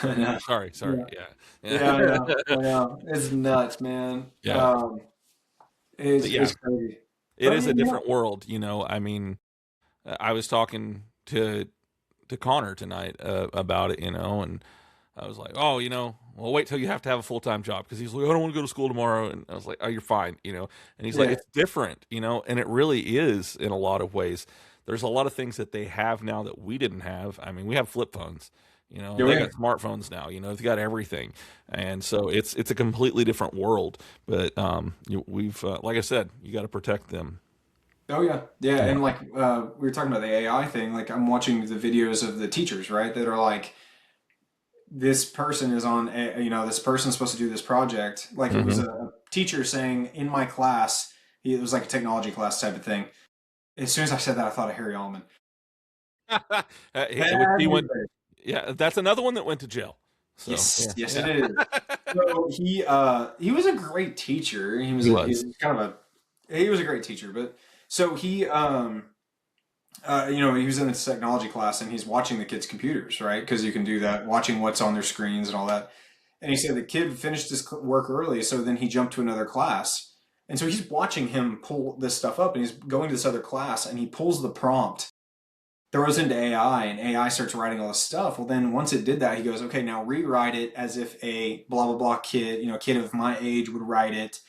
Yeah, Sorry. yeah, Yeah. yeah, I Yeah. know, I know. It's nuts, man. Yeah. But yeah, It's crazy. it But I is a mean, different world. I mean, I was talking to Connor tonight about it, and I was like, "Oh, well, wait till you have to have a full-time job," because he's like, "I don't want to go to school tomorrow," and I was like, "Oh, you're fine," and he's like, yeah, "It's different," and it really is in a lot of ways. There's a lot of things that they have now that we didn't have. I mean, we have flip phones. oh, They yeah, got smartphones now. They've got everything, and so it's a completely different world. But we've like I said, you got to protect them. oh yeah, yeah. Yeah. And like we were talking about the AI thing. Like I'm watching the videos of the teachers, right? That are like, this person is on, this person's supposed to do this project. Like it was Hmm. a teacher saying in my class, it was like a technology class type of thing. As soon as I said that, I thought of Harry Allman. Which Bad he news went. there. Yeah, that's another one that went to jail. So Yes, yeah, yes, it yeah. is. So he was a great teacher. He He was. was kind of he was a great teacher, but so he was in this technology class and he's watching the kids' computers, right? Because you can do that, watching what's on their screens and all that. And he said the kid finished his work early, so then he jumped to another class. And so he's watching him pull this stuff up, and he's going to this other class, and he pulls the prompt, throws into AI, and AI starts writing all this stuff. Well, then once it did that, he goes, okay, now rewrite it as if a blah blah blah kid, kid of my age would write it,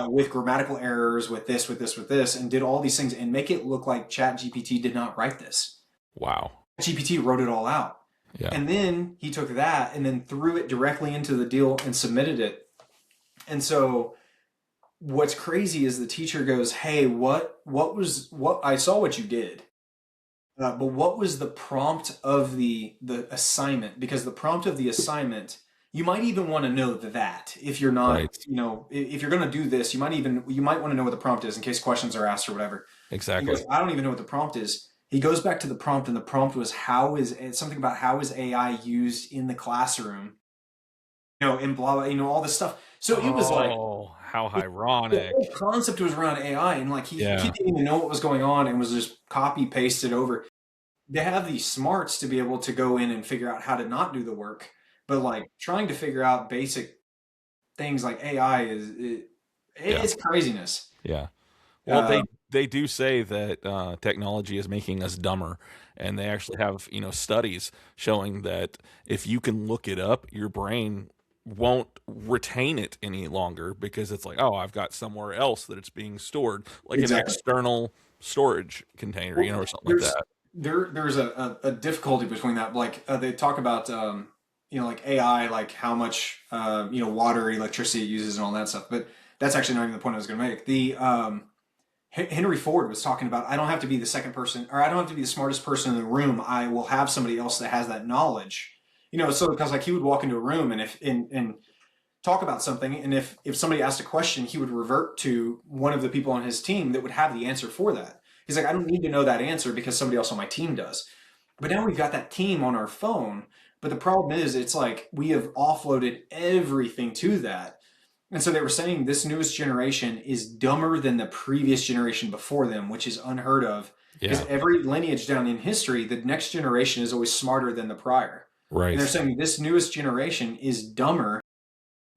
with grammatical errors, with this, with this, with this, and did all these things and make it look like Chat GPT did not write this. Wow. GPT wrote it all out. Yeah. And then he took that and then threw it directly into the deal and submitted it. And so what's crazy is the teacher goes, hey, what I saw what you did. But what was the prompt of the assignment? Because the prompt of the assignment, you might even want to know that if you're not, Right. if you're going to do this, you might want to know what the prompt is in case questions are asked or whatever. He Exactly. goes, I don't even know what the prompt is. he goes back to the prompt, and the prompt was something about how is AI used in the classroom, and blah blah, all this stuff. So it was like Oh, how the ironic. whole concept was around AI, and like he Yeah. didn't even know what was going on and was just copy pasted over. They have these smarts to be able to go in and figure out how to not do the work, but like trying to figure out basic things like AI Yeah. it's craziness. Yeah. Well, Uh, they do say that technology is making us dumber, and they actually have studies showing that if you can look it up, your brain won't retain it any longer because it's like, oh, I've got somewhere else that it's being stored, like an exactly. external storage container, Well, or something like there's that. there's a difficulty between that. Like they talk about like AI, like how much water, electricity it uses, and all that stuff. But that's actually not even the point I was going to make. The Henry Ford was talking about, I don't have to be the second person, or I don't have to be the smartest person in the room. I will have somebody else that has that knowledge. So because like he would walk into a room and if and talk about something, and if somebody asked a question, he would revert to one of the people on his team that would have the answer for that. He's like, I don't need to know that answer because somebody else on my team does. But now we've got that team on our phone. But the problem is, it's like we have offloaded everything to that. And so they were saying this newest generation is dumber than the previous generation before them, which is unheard of. Because Yeah. every lineage down in history, the next generation is always smarter than the prior. And they're Right. saying this newest generation is dumber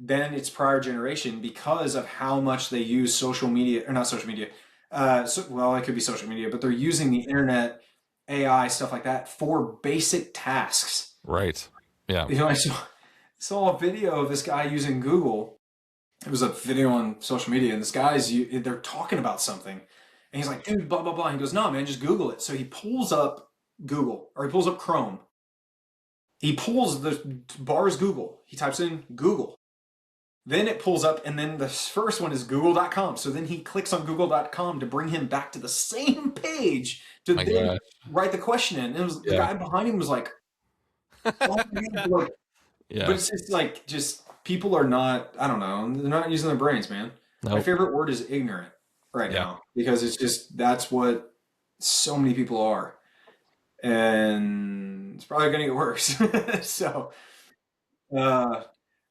than its prior generation because of how much they use social media, or not social media. Well, it could be social media, but they're using the internet, AI, stuff like that for basic tasks. Right. Yeah. I saw a video of this guy using Google. It was a video on social media, and they're talking about something, and he's like, "Dude, blah blah blah." He goes, "No, man, just Google it." So he pulls up Google, or he pulls up Chrome. He pulls the bars Google. He types in Google. Then it pulls up, and then the first one is google.com. So then he clicks on google.com to bring him back to the same page to My then God. write the question in. And it was the Yeah. guy behind him was like, "Oh man," like, but Yeah. it's like just people are not. I don't know. They're not using their brains, man. My Nope. favorite word is ignorant right Yeah. now because it's just that's what so many people are, and it's probably going to get worse. So. Uh,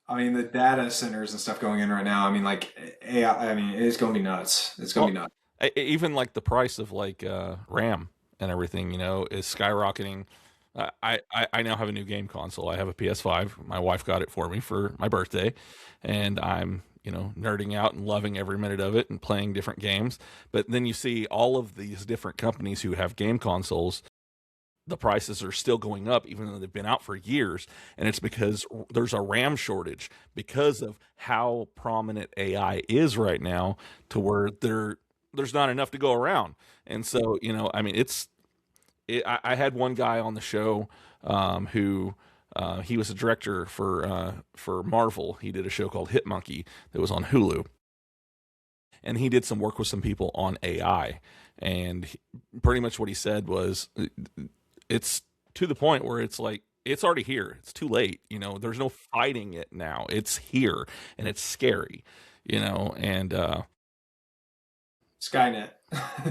I mean, the data centers and stuff going in right now. I mean, like AI. I mean, it's going to be nuts. It's going to Well, be nuts. even like the price of like RAM and everything, is skyrocketing. I now have a new game console. I have a PS5. My wife got it for me for my birthday, and I'm nerding out and loving every minute of it and playing different games. But then you see all of these different companies who have game consoles, the prices are still going up even though they've been out for years, and it's because there's a RAM shortage because of how prominent AI is right now, to where there's not enough to go around. And so I mean, I had one guy on the show, who he was a director for Marvel. He did a show called Hit Monkey that was on Hulu, and he did some work with some people on AI. And pretty much what he said was, it's to the point where it's like it's already here. It's too late. There's no fighting it now. It's here, and it's scary. And Skynet.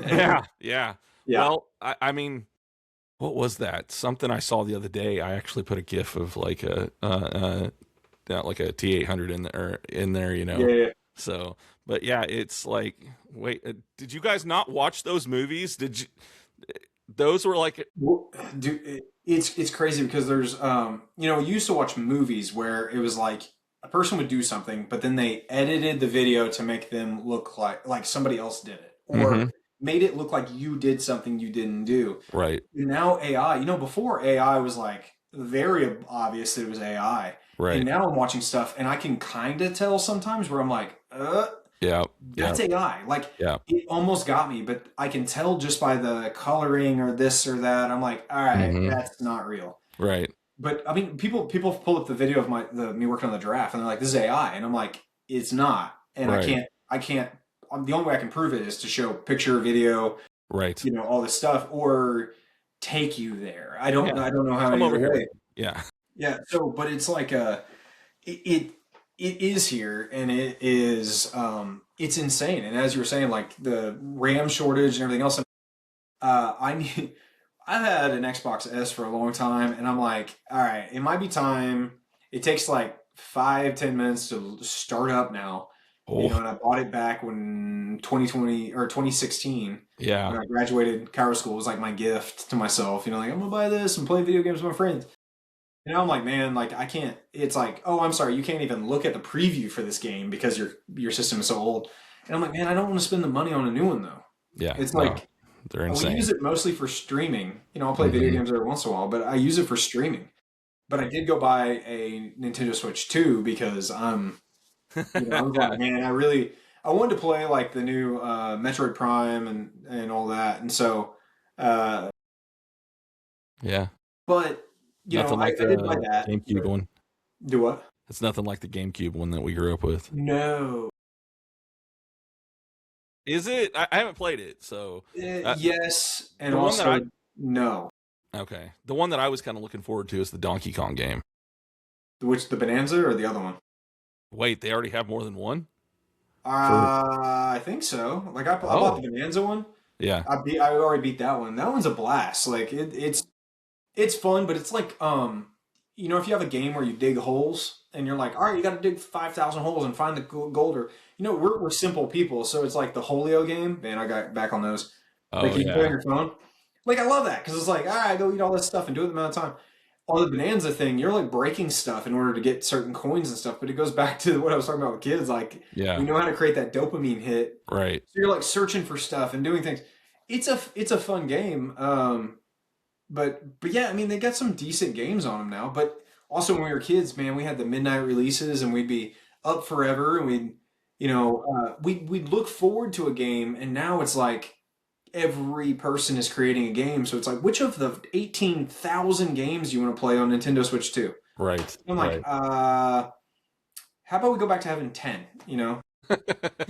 yeah, yeah. Yeah. Well, I mean, what was that? Something I saw the other day. I actually put a GIF of like a T800 in there. Yeah. Yeah. So, but yeah, it's like, wait, did you guys not watch those movies? Did you? Those were like, Well, dude, it's crazy because there's you used to watch movies where it was like a person would do something, but then they edited the video to make them look like somebody else did it, or hmm made it look like you did something you didn't do. right, Now AI, before AI was like very obvious that it was AI, and right, now I'm watching stuff and I can kind of tell sometimes where I'm like, yeah, yeah, that's AI. Like yeah, it almost got me, but I can tell just by the coloring or this or that. I'm like, all right, hmm that's not real. right, But I mean, people pull up the video of me working on the draft, and they're like, "This is AI," and I'm like, "It's not." And right, I can't. The only way I can prove it is to show picture, video, right. all this stuff, or take you there. Yeah, I don't know how come any over other here. way. Yeah, Yeah. So, but it's like it it is here, and it is it's insane. And as you were saying, like the RAM shortage and everything else, I need I've had an Xbox S for a long time, and I'm like, all right, it might be time. It takes like 5, 10 minutes to start up now, Oh, and I bought it back when 2020 or 2016 yeah. when I graduated Cairo school. It was like my gift to myself, like I'm gonna buy this and play video games with my friends. And now I'm like, man, like I can't. It's like, oh, I'm sorry, you can't even look at the preview for this game because your system is so old. And I'm like, man, I don't want to spend the money on a new one though. Yeah. It's No, like they're we insane. use it mostly for streaming. I'll play video Hmm. games every once in a while, but I use it for streaming. But I did go buy a Nintendo Switch 2 because I was like, Yeah. man, I wanted to play like the new Metroid Prime and all that. And so, uh, Yeah. but Nothing like I did buy the that. GameCube But one. do what? It's nothing like the GameCube one that we grew up with. No. Is it? I haven't played it, so uh, Yes, and the one that I also no. okay, the one that I was kind of looking forward to is the Donkey Kong game. Which the Bonanza or the other one? Wait, they already have more than one for? I think so. Like I bought Oh, the Bonanza one. yeah, I already beat that one. That one's a blast. Like it's fun, but it's like if you have a game where you dig holes and you're like, all right, you got to dig 5,000 holes and find the gold, or we're simple people, so it's like the Holio game. Man, I got back on those. Like oh you can play on yeah, your phone. Like I love that because it's like, all right, go eat all this stuff and do it the amount of time. On the Bonanza thing, you're like breaking stuff in order to get certain coins and stuff, but it goes back to what I was talking about with kids. Like we yeah, know how to create that dopamine hit, right, so you're like searching for stuff and doing things. It's a fun game. But yeah, I mean they got some decent games on them now. But also when we were kids, man, we had the midnight releases and we'd be up forever and we'd look forward to a game, and now it's like every person is creating a game. So it's like, which of the 18,000 games do you want to play on Nintendo Switch 2? right, I'm like, right. how about we go back to having 10?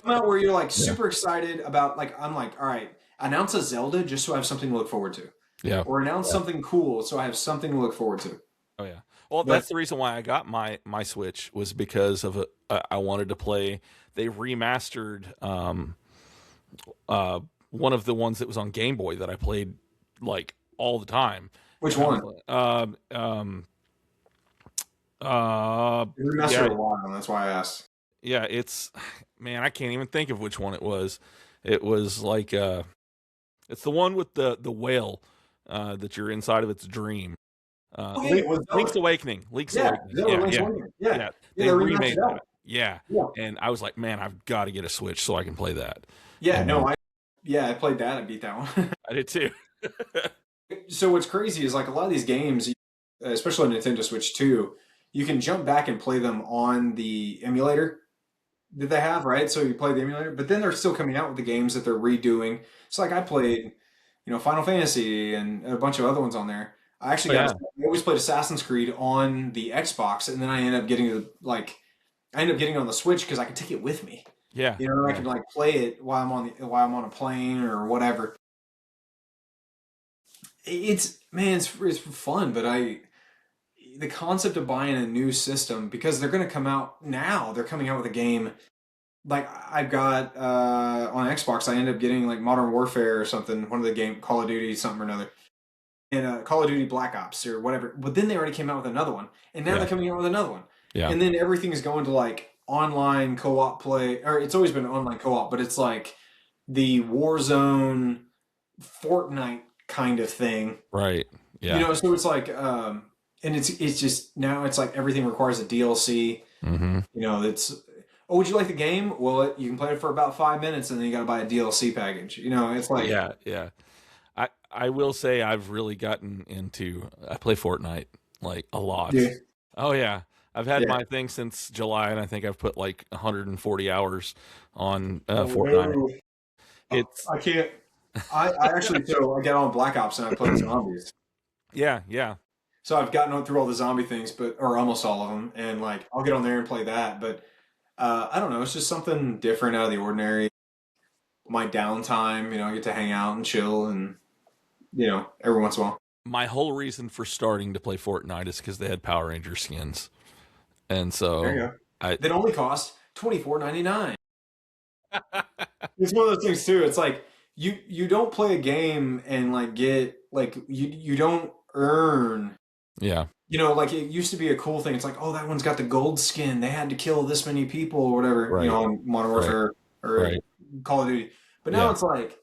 Come out where you're like Yeah, super excited about, like, I'm like, all right, announce a Zelda just so I have something to look forward to, yeah, or announce yeah. something cool so I have something to look forward to. Oh yeah. Well, But that's the reason why I got my Switch was because of I wanted to play. They remastered uh one of the ones that was on Game Boy that I played like all the time, which and I was one? like, It remastered yeah, a lot, and that's why I asked. yeah. It's man, I can't even think of which one it was. It was like it's the one with the whale that you're inside of its dream. Okay, it was Link's Zelda. Awakening. Link's Yeah, Awakening. Zelda Yeah, Link's yeah, Awakening. Yeah, yeah. yeah, they They remastered remade that one. that. Yeah, Yeah, and I was like, man, I've got to get a Switch so I can play that. yeah, no, And I played that. I beat that one. I did too. So what's crazy is like a lot of these games, especially on Nintendo Switch 2, you can jump back and play them on the emulator that they have, right? So you play the emulator, but then they're still coming out with the games that they're redoing. So like I played, Final Fantasy and a bunch of other ones on there. I Oh actually yeah, I always played Assassin's Creed on the Xbox, and then I ended up getting it on the Switch because I could take it with me. yeah, I yeah. could like play it while I'm on a plane or whatever. It's man, it's fun, but the concept of buying a new system, because they're going to come out now. They're coming out with a game like I've got on Xbox. I end up getting like Modern Warfare or something, one of the game Call of Duty something or another, and Call of Duty Black Ops or whatever. But then they already came out with another one, and now Yeah, they're coming out with another one, yeah, and then everything is going to like online co-op play, or it's always been online co-op, but it's like the Warzone, Fortnite kind of thing. right. Yeah. So it's like, and it's just now it's like everything requires a DLC. Hmm. It's, oh, would you like the game? Well, you can play it for about 5 minutes, and then you got to buy a DLC package. It's like, Yeah, yeah. I will say I've really gotten into. I play Fortnite like a lot. yeah, Oh yeah, I've had yeah. my thing since July, and I think I've put like 140 hours on Oh Fortnite. no, It's I can't. I actually, so I get on Black Ops and I play zombies. yeah, yeah, So I've gotten through all the zombie things, but or almost all of them, and like I'll get on there and play that. But I don't know, it's just something different out of the ordinary. My downtime, I get to hang out and chill, and every once in a while. my whole reason for starting to play Fortnite is because they had Power Ranger skins, and There you so go. I That only cost $24.99. It's one of those things too. It's like you don't play a game and like get like you don't earn. Yeah. You know, like it used to be a cool thing. It's like, oh, that one's got the gold skin. They had to kill this many people or whatever, you Right. know, on Modern Right. Warfare or Right. Call of Duty. But now Yeah. it's like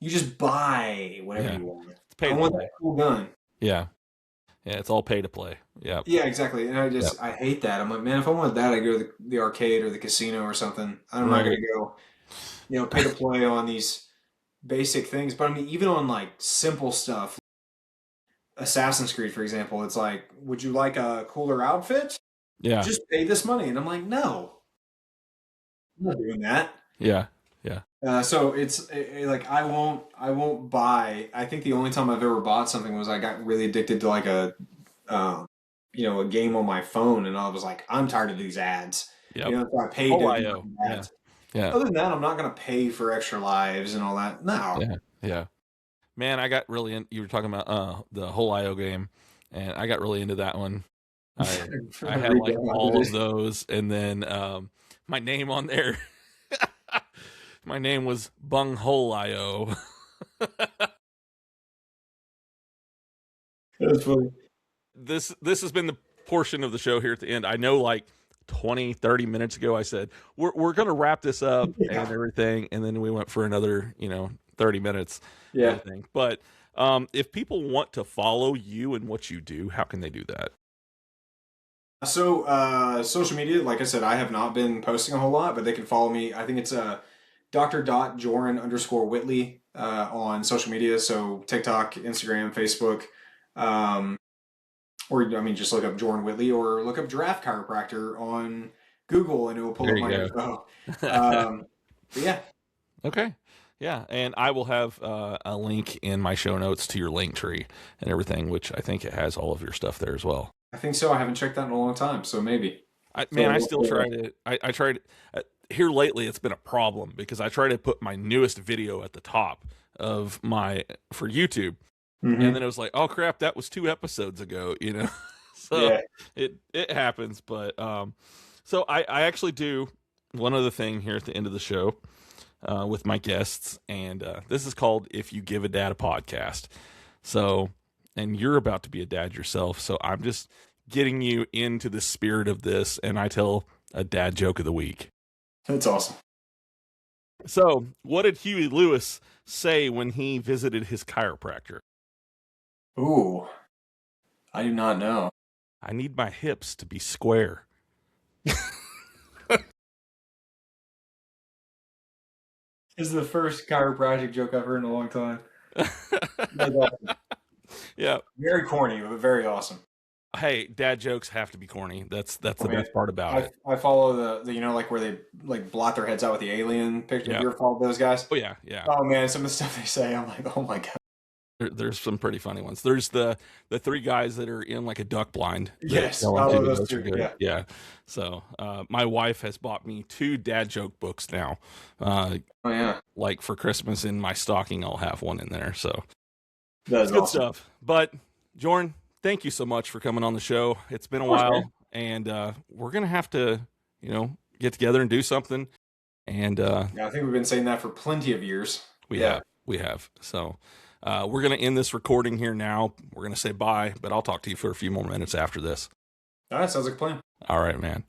you just buy whatever Yeah. you want. It's pay I to want play. that cool gun. Yeah. Yeah. It's all pay to play. Yeah. Yeah, exactly. And Yeah. I hate that. I'm like, man, if I want that, I go to the arcade or the casino or something. I'm not gonna Right. go, you know, pay to play on these basic things. But I mean, even on like simple stuff, Assassin's Creed, for example, it's like, would you like a cooler outfit? Yeah. Just pay this money. And I'm like, no, I'm not doing that. Yeah. Yeah. So it's like I won't buy. I think the only time I've ever bought something was I got really addicted to like um, you know, a game on my phone, and I was like, I'm tired of these ads. You Yep. know, so I paid Whole to IO. Yeah. ads. Yeah. Other than that, I'm not going to pay for extra lives and all that. No. Yeah. Yeah. Man, I got really in. You were talking about the whole IO game, and I got really into that one. I had like all of those, and then my name on there. My name was Bung Hole IO. That's funny. This has been the portion of the show here at the end. I know like 20-30 minutes ago I said we're going to wrap this up Yeah. and everything, and then we went for another 30 minutes. Yeah. Everything. But if people want to follow you and what you do, how can they do that? So, social media, like I said, I have not been posting a whole lot, but they can follow me. I think it's Dr. Joren_Whitley on social media. So TikTok, Instagram, Facebook, um, or I mean, just look up Joren Whitley or look up Giraffe Chiropractor on Google, and it will pull There up you my go. info. But yeah, Okay. Yeah, and I will have a link in my show notes to your link tree and everything, which I think it has all of your stuff there as well. I think so. I haven't checked that in a long time, so maybe. I still try to. I tried here lately. It's been a problem because I try to put my newest video at the top of my for YouTube, and Hmm. then it was like, oh crap, that was 2 episodes ago. So Yeah. it happens. But so I actually do one other thing here at the end of the show with my guests, and this is called "If You Give a Dad a Podcast." So, and you're about to be a dad yourself, so I'm just getting you into the spirit of this, and I tell a dad joke of the week. That's awesome. So, what did Huey Lewis say when he visited his chiropractor? Ooh, I do not know. I need my hips to be square. This is the first chiropractic joke I've heard in a long time. That's awesome. Yeah. Very corny, but very awesome. Hey, dad jokes have to be corny. That's the Man, best part about it. I follow the you know, like where they like blot their heads out with the alien picture. Yeah. Have you ever followed those guys? Oh yeah, yeah. Oh man, some of the stuff they say, I'm like, oh my god. There's some pretty funny ones. There's the three guys that are in like a duck blind. Yes, Tell I them love to. those Those are two. good. Yeah, Yeah. So my wife has bought me 2 dad joke books now. oh yeah, Like for Christmas in my stocking, I'll have one in there. So that's it's good awesome. stuff. But Joren, thank you so much for coming on the show. It's been a Of course, while, man. and we're gonna have to, get together and do something. And Yeah, I think we've been saying that for plenty of years. Yeah. we have. So we're gonna end this recording here now. We're gonna say bye, but I'll talk to you for a few more minutes after this. All right, sounds like a plan. All right, man.